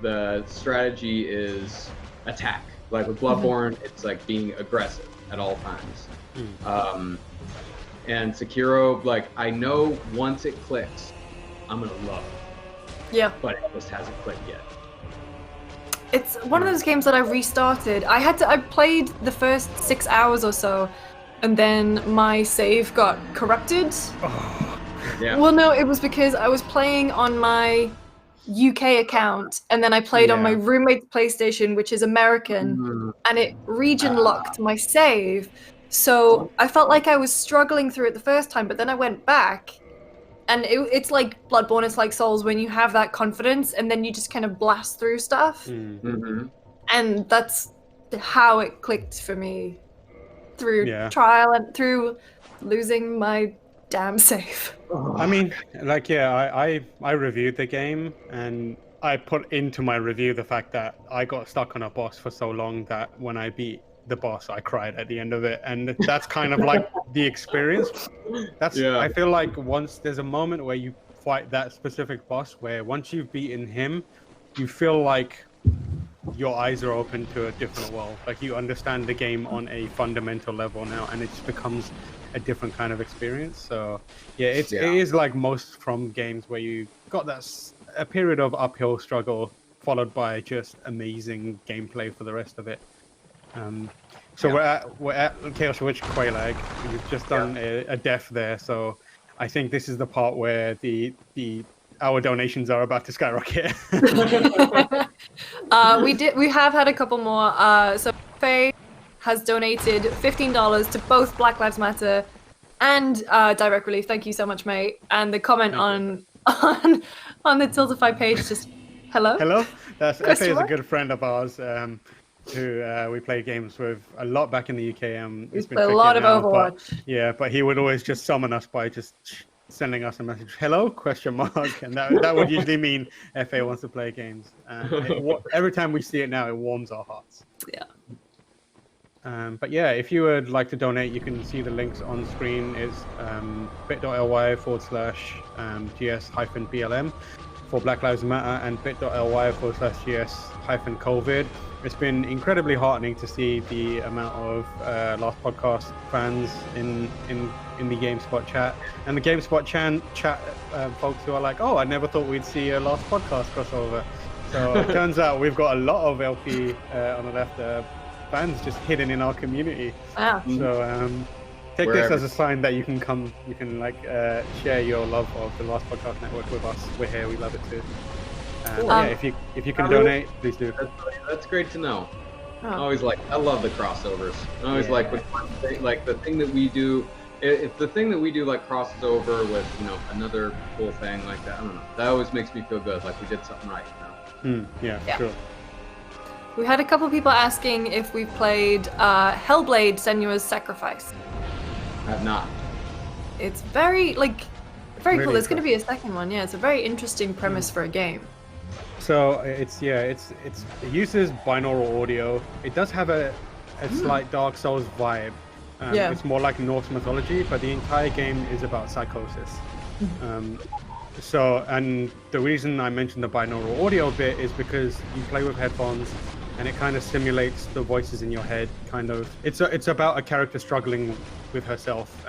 the strategy is attack. Like with Bloodborne, it's like being aggressive at all times. And Sekiro, like I know once it clicks, I'm gonna love it. Yeah. But it just hasn't clicked yet. It's one of those games that I restarted. I played the first 6 hours or so, and then my save got corrupted. Yeah. Well, no, it was because I was playing on my UK account, and then I played on my roommate's PlayStation, which is American, and it region locked my save. So I felt like I was struggling through it the first time, but then I went back, and it's like Bloodborne, it's like Souls, when you have that confidence, and then you just kind of blast through stuff. And that's how it clicked for me, through trial and through losing my damn save. I mean, like, I reviewed the game, and I put into my review the fact that I got stuck on a boss for so long that when I beat the boss, I cried at the end of it, and that's kind of like the experience. I feel like once there's a moment where you fight that specific boss, where once you've beaten him, you feel like your eyes are open to a different world. Like you understand the game on a fundamental level now, and it just becomes a different kind of experience. So it is like most from games where you got a period of uphill struggle followed by just amazing gameplay for the rest of it. So we're at Chaos Witch Quailag. We've just done a death there, so I think this is the part where our donations are about to skyrocket. We have had a couple more. So Faye has donated $15 to both Black Lives Matter and Direct Relief. Thank you so much, mate. And the comment on the Tiltify page just hello. That's Faye is a good friend of ours. Who we play games with a lot back in the UK. We play a lot of Overwatch. But he would always just summon us by just sending us a message, hello, ? And that would usually mean FA wants to play games. Every time we see it now, it warms our hearts. Yeah. But yeah, if you would like to donate, you can see the links on screen. It's bit.ly/GS-BLM for Black Lives Matter, and bit.ly/GS-COVID. It's been incredibly heartening to see the amount of Last Podcast fans in the GameSpot chat, and the GameSpot chat folks who are like, oh, I never thought we'd see a Last Podcast crossover. So it turns out we've got a lot of LP on the left fans just hidden in our community. So take this as a sign that you can come, you can share your love of the Last Podcast Network with us. We're here, we love it too. If you can donate, please do. That's great to know. I always I love the crossovers. I always like the thing that we do. If the thing that we do crosses over with another cool thing like that, I don't know. That always makes me feel good. Like we did something right. Sure. We had a couple people asking if we've played Hellblade: Senua's Sacrifice. I have not. It's very very really cool. There's going to be a second one. Yeah, it's a very interesting premise for a game. So it uses binaural audio. It does have a slight Dark Souls vibe. It's more like Norse mythology, but the entire game is about psychosis. And the reason I mentioned the binaural audio bit is because you play with headphones, and it kind of simulates the voices in your head. It's about a character struggling with herself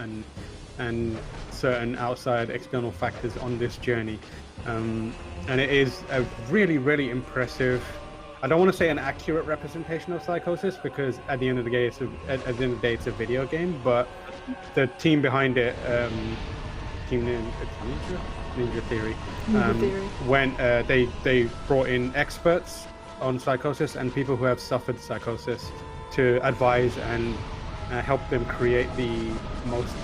and certain outside external factors on this journey. And it is a really, really impressive, I don't want to say an accurate representation of psychosis, because at the end of the day, it's a video game, but the team behind it, Team Ninja Theory, they brought in experts on psychosis and people who have suffered psychosis to advise and help them create the most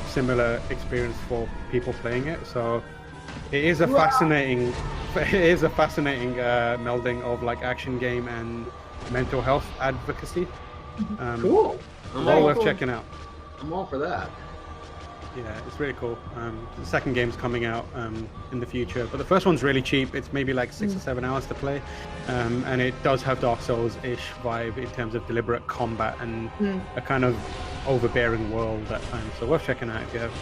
similar experience for people playing it. So it is a fascinating melding of action game mental health advocacy. Cool. Well worth checking out. I'm all for that. Yeah, it's really cool. The second game's coming out in the future, but the first one's really cheap. It's maybe like 6 or 7 hours to play, and it does have Dark Souls-ish vibe in terms of deliberate combat and a kind of overbearing world at times. So worth checking out if you have.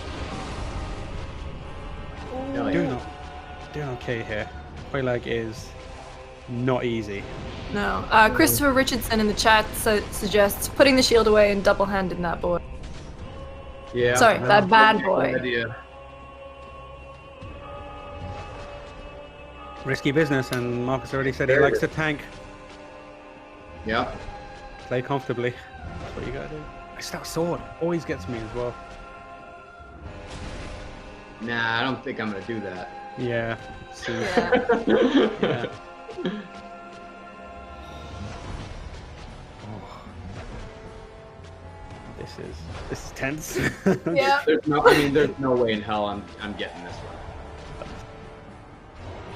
Doing okay here. Quelaag is not easy. No. Christopher Richardson in the chat suggests putting the shield away and double-handing that boy. Yeah. Sorry, that bad boy. Good idea. Risky business, and Marcus already said he likes to tank. Yeah. Play comfortably. That's what you gotta do. It's that sword. Always gets me as well. Nah, I don't think I'm gonna do that. Yeah. See. Yeah. This is tense. Yeah. There's no way in hell I'm getting this one.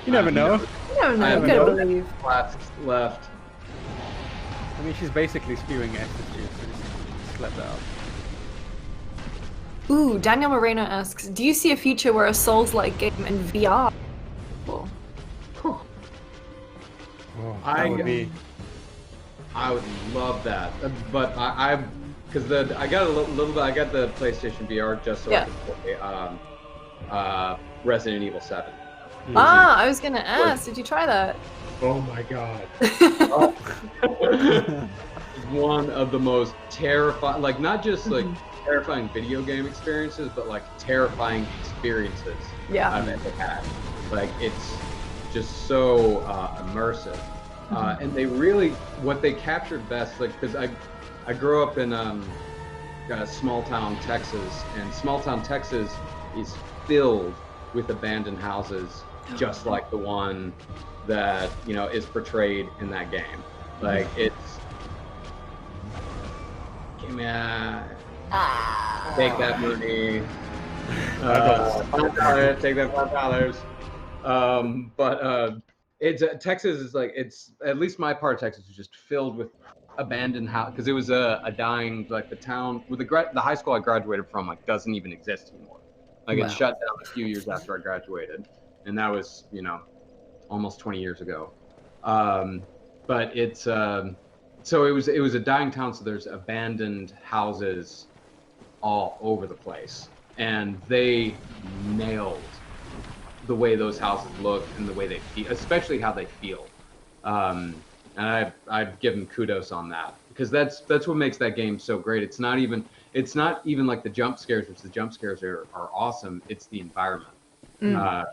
You never know. You don't know. I You have gotta no believe. flasks left. I mean, she's basically spewing acid juice. So just let that out. Ooh, Daniel Moreno asks, do you see a future where a Souls-like game in VR? Cool. That would be. I would love that, but because I got a little bit. I got the PlayStation VR just so I could play Resident Evil 7. Ah, I was gonna ask, did you try that? Oh my god! One of the most terrifying, like not just like terrifying video game experiences, but like terrifying experiences I've ever had. Like it's just so immersive. And they really, what they captured best, like, because I grew up in small town Texas, and small town Texas is filled with abandoned houses, just like the one that, you know, is portrayed in that game. Like, it's, give me take that money, $5, take that $5. But it's Texas is like, it's at least my part of Texas is just filled with abandoned house, because it was a dying, like the town with the high school I graduated from like doesn't even exist anymore. Like it shut down a few years after I graduated, and that was, you know, almost 20 years ago. But it's so it was a dying town, so there's abandoned houses all over the place, and they nailed the way those houses look and the way they feel, especially how they feel. And I'd give them kudos on that, because that's what makes that game so great. It's not even like the jump scares, which the jump scares are awesome. It's the environment. The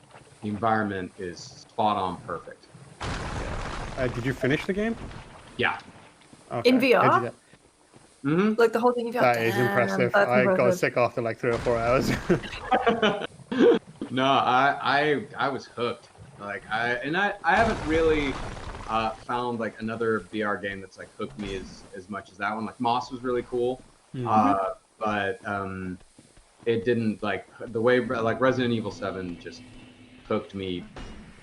environment is spot on perfect. Did you finish the game? Yeah. Okay. In VR? Mm-hmm. Like the whole thing in VR? That is impressive. I got sick after like 3 or 4 hours. No, I was hooked. Like I haven't really found like another VR game that's like hooked me as much as that one. Like Moss was really cool, but it didn't, like the way like Resident Evil 7 just hooked me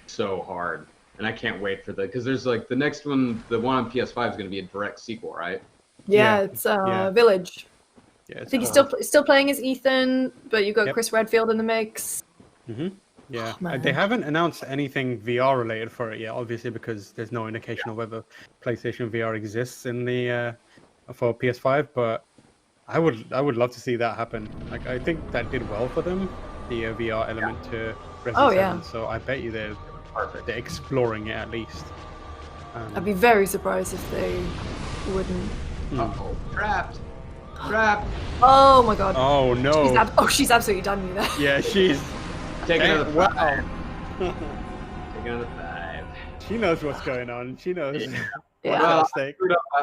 so hard, and I can't wait for because there's like the next one, the one on PS5 is going to be a direct sequel, right? Yeah, it's Village. Yeah, I think he's still playing as Ethan, but you've got Chris Redfield in the mix. Yeah, Oh, they haven't announced anything VR related for it yet, obviously, because there's no indication of whether PlayStation VR exists in the for PS5. But I would love to see that happen. Like I think that did well for them, the VR element to Resident 7. So I bet you they're exploring it at least. I'd be very surprised if they wouldn't. Uh-oh, trapped. Oh my god. Oh no. She's absolutely done you there. Yeah, she's. Take another 5. Wow. Take another 5. She knows what's going on. She knows. Yeah. Well,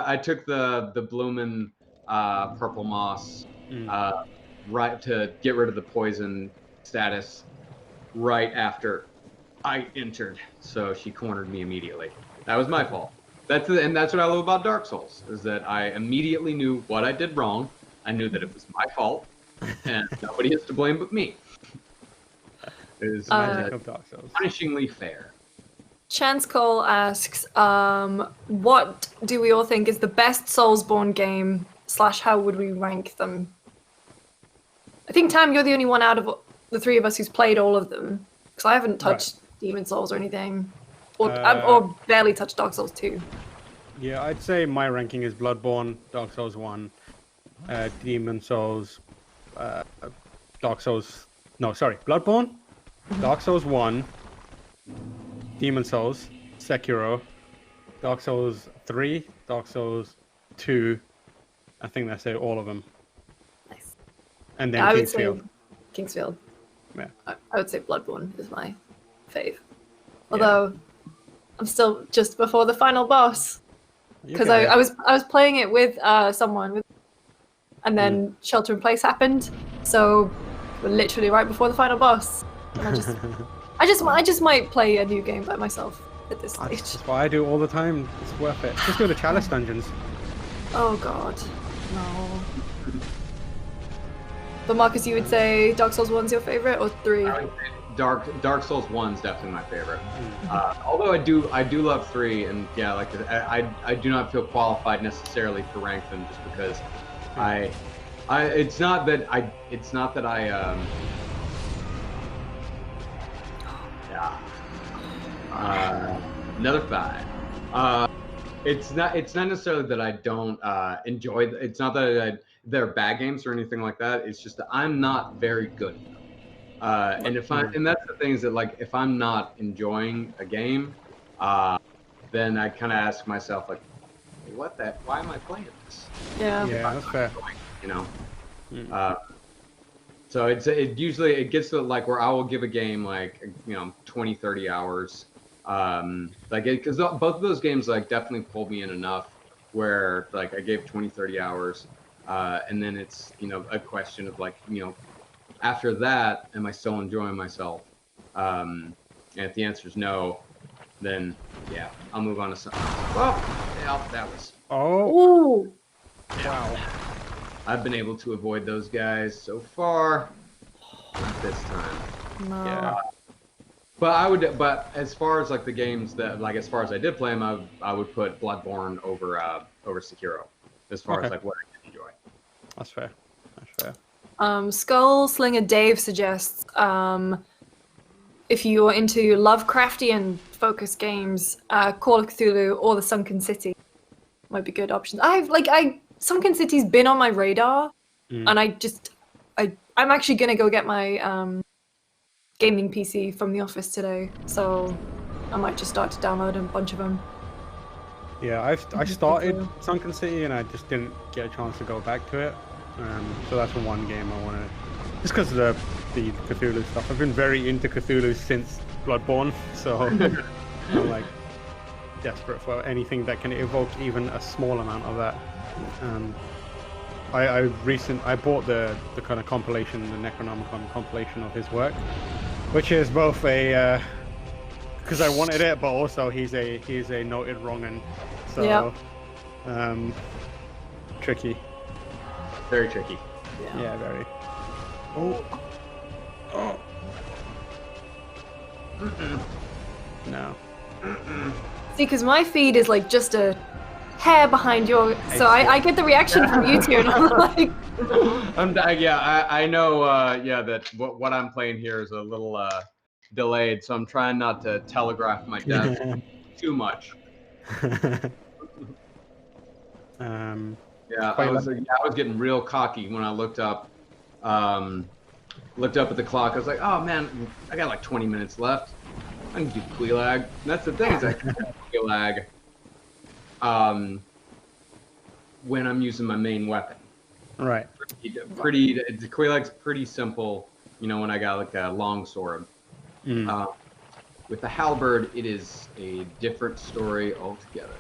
I took the bloomin' purple moss right to get rid of the poison status right after I entered, so she cornered me immediately. That was my fault. That's what I love about Dark Souls, is that I immediately knew what I did wrong. I knew that it was my fault, and nobody is to blame but me. It is magic of Dark Souls. Punishingly fair. Chance Cole asks, what do we all think is the best Soulsborne game / how would we rank them? I think, Tam, you're the only one out of the three of us who's played all of them. Because I haven't touched Demon Souls or anything. Or barely touched Dark Souls 2. Yeah, I'd say my ranking is Bloodborne, Dark Souls 1, Demon Souls, Bloodborne, Dark Souls 1, Demon Souls, Sekiro, Dark Souls 3, Dark Souls 2. I think that's it, all of them. Nice. And then I would Kingsfield. say Kingsfield. Yeah. I would say Bloodborne is my fave. Although, I'm still just before the final boss. Because I was playing it with someone, and then Shelter in Place happened. So, we're literally right before the final boss. And I just might play a new game by myself at this stage. That's what I do all the time. It's worth it. Just do the chalice dungeons. Oh god, no. But Marcus, you would say Dark Souls 1's your favorite, or 3? Dark Souls 1's definitely my favorite. Although I do love 3, and yeah, like I do not feel qualified necessarily to rank them just because it's not that I another 5. It's not necessarily that I don't enjoy. It's not that they're bad games or anything like that. It's just that I'm not very good at them. And that's the thing is that, like, if I'm not enjoying a game, then I kind of ask myself, like, why am I playing this? Yeah, that's fair. You know. So it usually gets to like where I will give a game like 20, 30 hours. Because both of those games like definitely pulled me in enough where like I gave 20, 30 hours, and then it's a question of like after that, am I still enjoying myself? And if the answer is no, then yeah, I'll move on to something else. Oh, yeah, that was. Oh. Ooh. Wow. I've been able to avoid those guys so far. Not this time. No. Yeah. But as far as like the games that as far as I did play them, I would put Bloodborne over Sekiro, as far as like what I did enjoy. That's fair. Skull Slinger Dave suggests if you're into Lovecraftian focused games, Call of Cthulhu or the Sunken City might be good options. Sunken City's been on my radar, and I'm actually gonna go get my gaming PC from the office today, so I might just start to download a bunch of them. Yeah, I started Sunken City and I just didn't get a chance to go back to it. So that's the one game I want to, just because of the Cthulhu stuff. I've been very into Cthulhu since Bloodborne, so I'm like desperate for anything that can evoke even a small amount of that. I bought the kind of compilation, the Necronomicon compilation of his work, which is both a because I wanted it, but also he's a noted wrong'un, so tricky. Very tricky. Yeah, very. Oh. No. See, because my feed is like just a hair behind your, so I get the reaction from you two, and I'm like, I know. That what I'm playing here is a little delayed, so I'm trying not to telegraph my death too much. I was getting real cocky when I looked up at the clock. I was like, oh man, I got like 20 minutes left. I can do Quelaag. That's the thing, is I can do Quelaag when I'm using my main weapon. Right. Quelaag's pretty simple, when I got like a long sword. With the halberd, it is a different story altogether.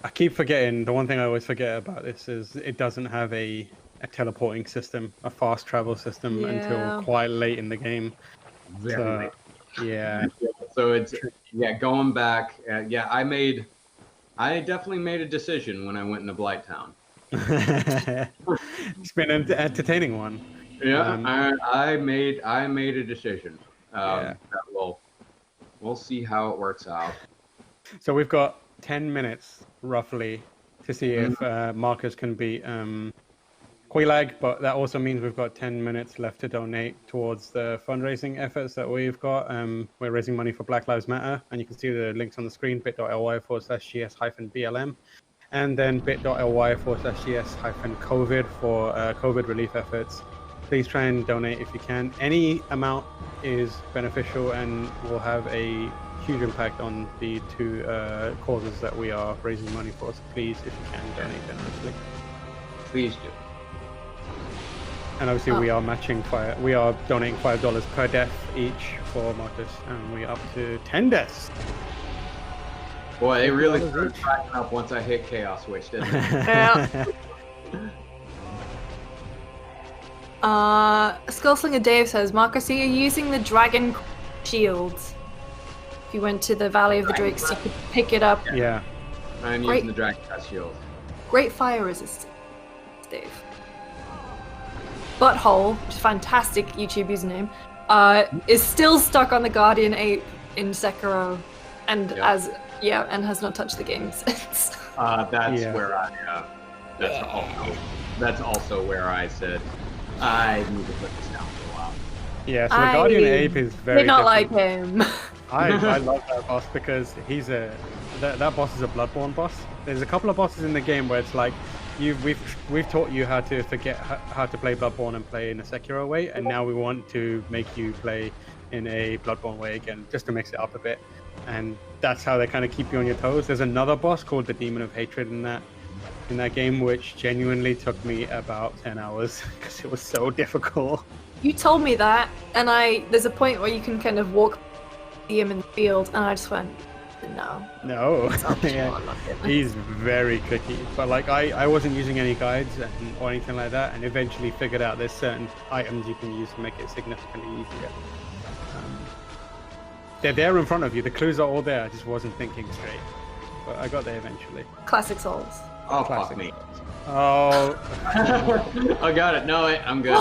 I keep forgetting, the one thing I always forget about this is it doesn't have a teleporting system, a fast travel system until quite late in the game. Very late. Yeah. So it's going back. I definitely made a decision when I went into Blighttown. It's been an entertaining one. Yeah, I made a decision that will We'll see how it works out. So we've got 10 minutes roughly to see if Marcus can beat Quilag, but that also means we've got 10 minutes left to donate towards the fundraising efforts that we've got. We're raising money for Black Lives Matter, and you can see the links on the screen, bit.ly/gs-BLM, and then bit.ly/gs-COVID for COVID relief efforts. Please try and donate if you can. Any amount is beneficial and will have a huge impact on the two causes that we are raising money for. So please, if you can, donate generously. Please do. And obviously, we are matching we are donating $5 per death each for Marcus, and we're up to 10 deaths. Boy, they really started tracking up once I hit Chaos Switch, didn't they? Yeah. Skullslinger Dave says, Marcus, are you using the dragon shield? If you went to the Valley of the Drakes, you could pick it up. Yeah. I'm using the Dragon Crest shield. Great fire resistance, Dave. Butthole, which is a fantastic YouTube username, is still stuck on the Guardian Ape in Sekiro, and and has not touched the game since. That's where I. That's also where I said I need to put this down for a while. Yeah, so the Guardian Ape is very. Did not different. like him. I love that boss because he's that boss is a Bloodborne boss. There's a couple of bosses in the game where it's like we've taught you how to forget how to play Bloodborne and play in a Sekiro way, and now we want to make you play in a Bloodborne way again, just to mix it up a bit. And that's how they kind of keep you on your toes. There's another boss called the Demon of Hatred in that game, which genuinely took me about 10 hours because it was so difficult. You told me that, and there's a point where you can kind of walk him in the field, and I just went, no. Yeah. He's very tricky, but like I wasn't using any guides or anything like that, and eventually figured out there's certain items you can use to make it significantly easier. They're there in front of you. The clues are all there. I just wasn't thinking straight, but I got there eventually. Classic Souls. Oh, Classic fuck me. Oh. I got it. No, I'm good.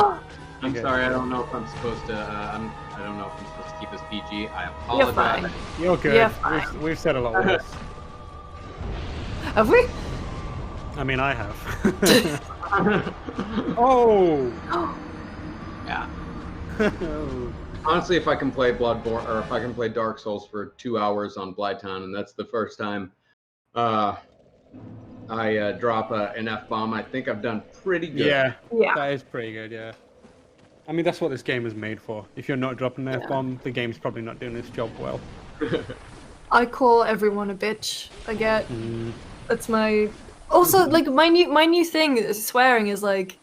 I'm sorry. I don't know if I'm supposed to. I don't know if I'm supposed to keep this PG. I apologize. You're fine. You're good. You're fine. We've said a lot worse. Have we? I mean, I have. Oh. Yeah. Honestly, if I can play Bloodborne or if I can play Dark Souls for 2 hours on Blighttown, and that's the first time I drop an F-bomb, I think I've done pretty good. Yeah, that is pretty good, yeah. I mean, that's what this game is made for. If you're not dropping an F-bomb, the game's probably not doing its job well. I call everyone a bitch. I get. That's my. Also, like my new thing is swearing is like,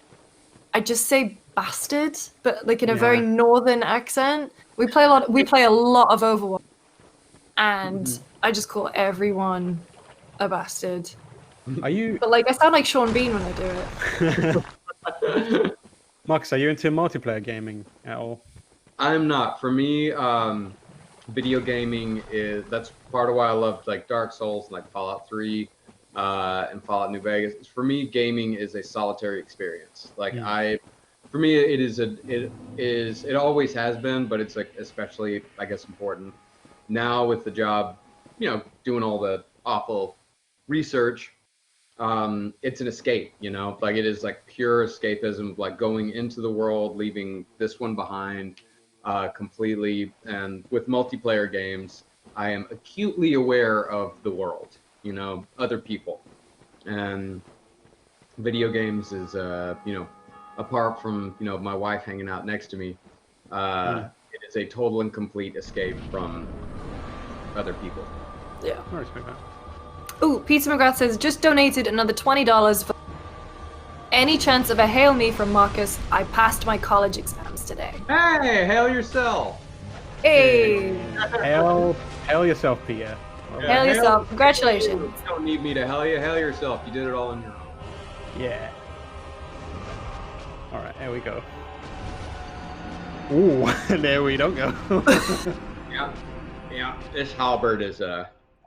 I just say bastard, but like in a very northern accent. We play a lot of Overwatch, and I just call everyone a bastard. Are you? But like I sound like Sean Bean when I do it. Marcus, are you into multiplayer gaming at all? I'm not. For me, video gaming that's part of why I love like Dark Souls, like Fallout 3, and Fallout New Vegas. For me, gaming is a solitary experience. Like for me, it always has been, but it's like especially, I guess, important now with the job, doing all the awful research. It's an escape, like it is like pure escapism, like going into the world, leaving this one behind completely. And with multiplayer games, I am acutely aware of the world, other people. And video games is, apart from, my wife hanging out next to me, it is a total and complete escape from other people. Yeah. I respect that. Ooh, Pizza McGrath says, just donated another $20 for any chance of a hail me from Marcus. I passed my college exams today. Hey, hail yourself. Hey. Hail yourself, Peter. Hail yourself. Congratulations. You don't need me to hail you. Hail yourself. You did it all on your own. Yeah. All right, there we go. Ooh, there we don't go. Yeah. This halberd is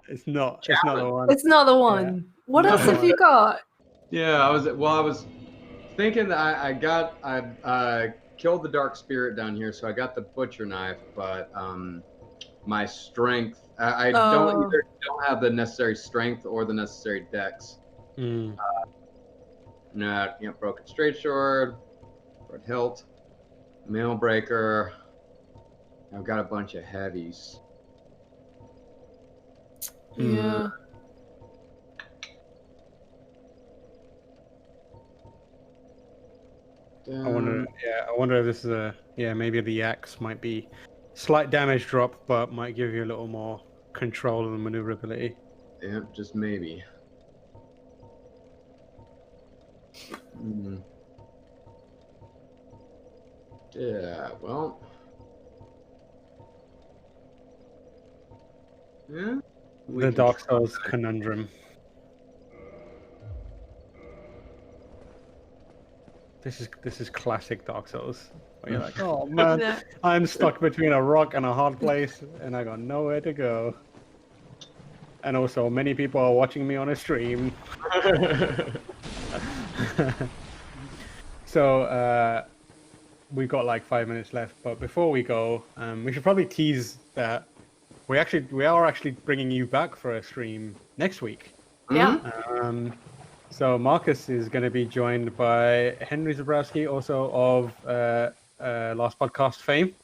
It's not the one. It's not the one. Yeah. What else have you got? Yeah, I was thinking that I killed the dark spirit down here, so I got the butcher knife, but my strength. I Oh. don't have the necessary strength or the necessary dex. Mm. No, broken straight sword, sword hilt, mail breaker. I've got a bunch of heavies. Yeah. I wonder if this is maybe the axe might be slight damage drop, but might give you a little more control and maneuverability. Yeah, just maybe. Yeah, well. Yeah. The Dark Souls conundrum. This is classic Dark Souls. Where you're like, oh man, Yeah. I'm stuck between a rock and a hard place, and I got nowhere to go. And also, many people are watching me on a stream. So we got like 5 minutes left, but before we go, we should probably tease that we are actually bringing you back for a stream next week. Yeah. So Marcus is going to be joined by Henry Zabrowski, also of Last Podcast fame.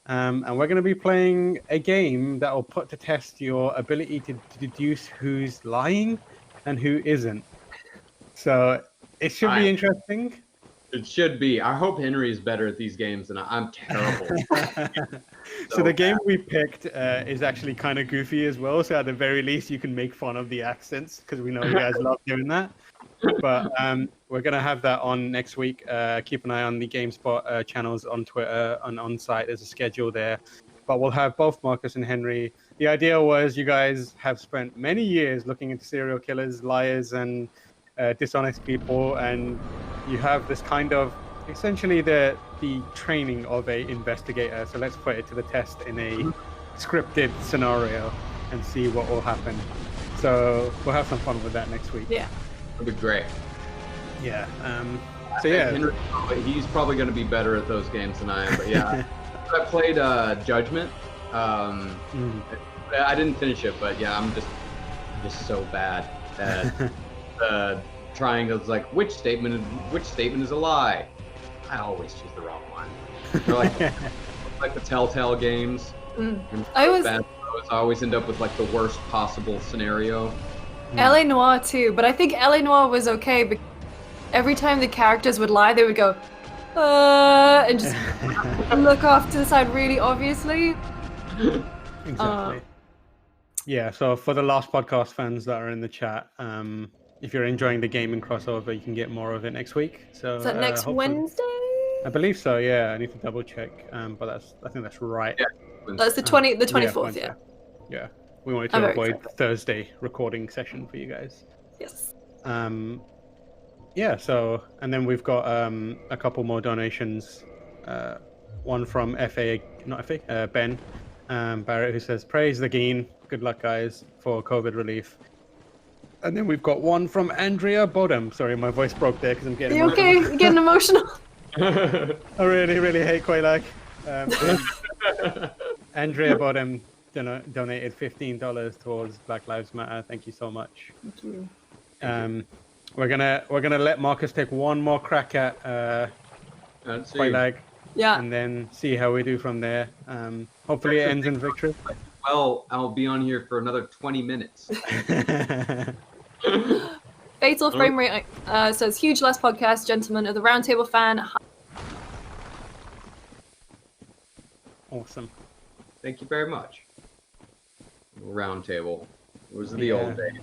And we're going to be playing a game that will put to test your ability to deduce who's lying and who isn't. So it should be interesting. It should be. I hope Henry is better at these games than I'm terrible. So the game we picked is actually kind of goofy as well. So at the very least, you can make fun of the accents because we know you guys love doing that. But we're going to have that on next week. Keep an eye on the GameSpot channels on Twitter and on site. There's a schedule there. But we'll have both Marcus and Henry. The idea was you guys have spent many years looking into serial killers, liars, and dishonest people. And you have this kind of essentially the training of a investigator. So let's put it to the test in a scripted scenario and see what will happen. So we'll have some fun with that next week. Yeah. That'd be great. Yeah. So yeah, Henry, he's probably going to be better at those games than I am. But yeah, I played Judgment. I didn't finish it, but yeah, I'm just so bad at trying to which statement is a lie. I always choose the wrong one. They're like the Telltale games. I always end up with the worst possible scenario. LA Noire too, but I think LA Noire was okay because every time the characters would lie, they would go, and just look off to the side really obviously. Exactly. Yeah, so for the Last Podcast fans that are in the chat, if you're enjoying the gaming crossover, you can get more of it next week. So is that next Wednesday? I believe so, yeah. I need to double check, but I think that's right. Yeah. That's the 24th, yeah. Yeah. We wanted to avoid Thursday recording session for you guys. Yes. Yeah, so, and then we've got a couple more donations. One from Ben Barrett, who says, praise the Geen. Good luck, guys, for COVID relief. And then we've got one from Andrea Bodum. Sorry, my voice broke there because I'm getting emotional. You okay? You're getting emotional? I really, really hate Quaylag. Andrea Bodum donated $15 towards Black Lives Matter. Thank you so much. Thank you. We're gonna let Marcus take one more crack at Quaylag. Yeah. And then see how we do from there. Hopefully it ends in victory. Well, I'll be on here for another 20 minutes. Fatal Frame Rate says, huge Last Podcast, gentlemen of the Roundtable fan. Awesome. Thank you very much. Roundtable. Those are the old days.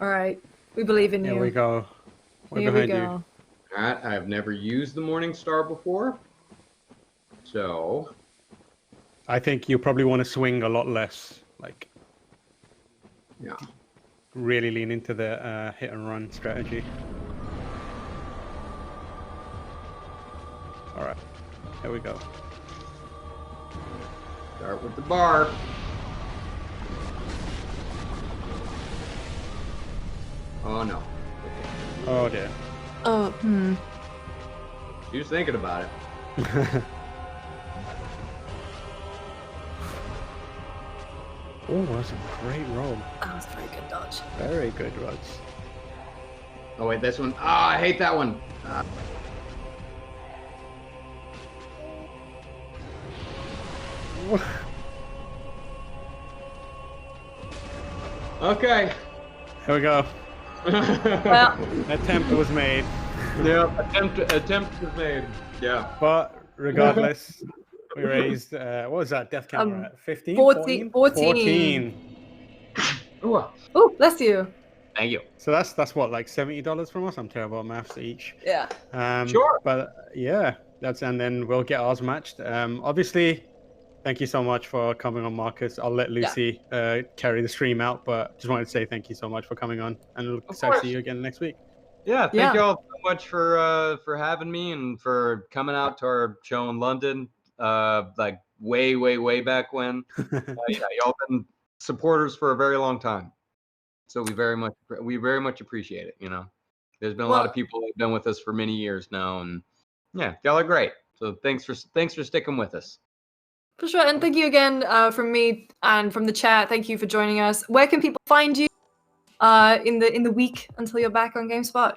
All right. We believe in you. Here we go. Here we go. All right. I've never used the Morning Star before. So I think you probably want to swing a lot less. Yeah. Really lean into the hit and run strategy. All right. Here we go. Start with the bar. Oh no. Oh dear. Oh, She was thinking about it. Oh, that's a great roll. That was a very good dodge. Very good, Rods. Oh wait, this one. Oh, I hate that one. Okay. Here we go. Well, Attempt was made. Yeah, attempt was made. Yeah. But regardless, we raised, what was that death count? At 15? 14. 14. Ooh, Oh, bless you. thank you. So that's what, like $70 from us? I'm terrible at maths each. Yeah. Sure. But yeah, and then we'll get ours matched. Obviously, thank you so much for coming on, Marcus. I'll let Lucy carry the stream out, but just wanted to say thank you so much for coming on, and look to see you again next week. Yeah, thank you all so much for having me and for coming out to our show in London. Like way back when. Yeah, y'all been supporters for a very long time, so we very much appreciate it. You know, there's been a lot of people who've been with us for many years now, and yeah, y'all are great. So thanks for sticking with us. For sure, and thank you again from me and from the chat. Thank you for joining us. Where can people find you in the week until you're back on GameSpot?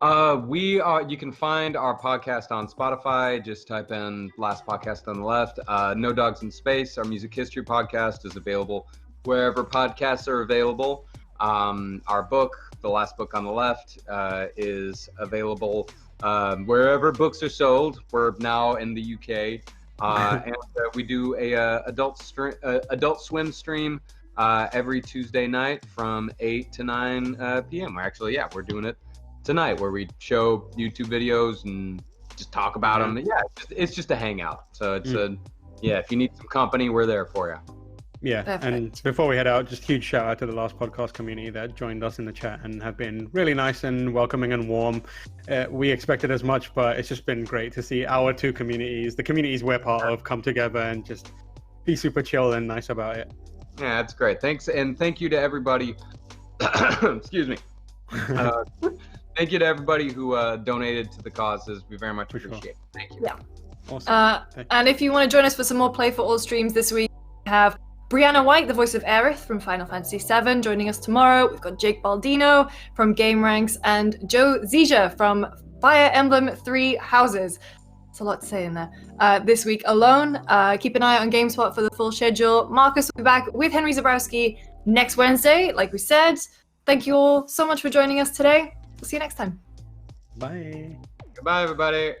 You can find our podcast on Spotify. Just type in Last Podcast on the Left. No Dogs in Space, our music history podcast, is available wherever podcasts are available. Our book, The Last Book on the Left, is available wherever books are sold. We're now in the UK. And we do a Adult Swim stream every Tuesday night from 8 to 9 p.m. We're doing it tonight, where we show YouTube videos and just talk about them. Yeah, it's just a hangout. So it's if you need some company, we're there for you. Yeah, Perfect. And before we head out, just huge shout out to the Last Podcast community that joined us in the chat and have been really nice and welcoming and warm. We expected as much, but it's just been great to see our two communities, the communities we're part of, come together and just be super chill and nice about it. Yeah, that's great. Thanks, and thank you to everybody. Excuse me. Thank you to everybody who donated to the causes. We very much appreciate it. Thank you. Yeah. Awesome. And if you want to join us for some more Play for All streams this week, we have Brianna White, the voice of Aerith from Final Fantasy VII, joining us tomorrow. We've got Jake Baldino from Game Ranks and Joe Zija from Fire Emblem 3 Houses. It's a lot to say in there. This week alone, keep an eye on GameSpot for the full schedule. Marcus will be back with Henry Zabrowski next Wednesday, like we said. Thank you all so much for joining us today. We'll see you next time. Bye. Goodbye, everybody.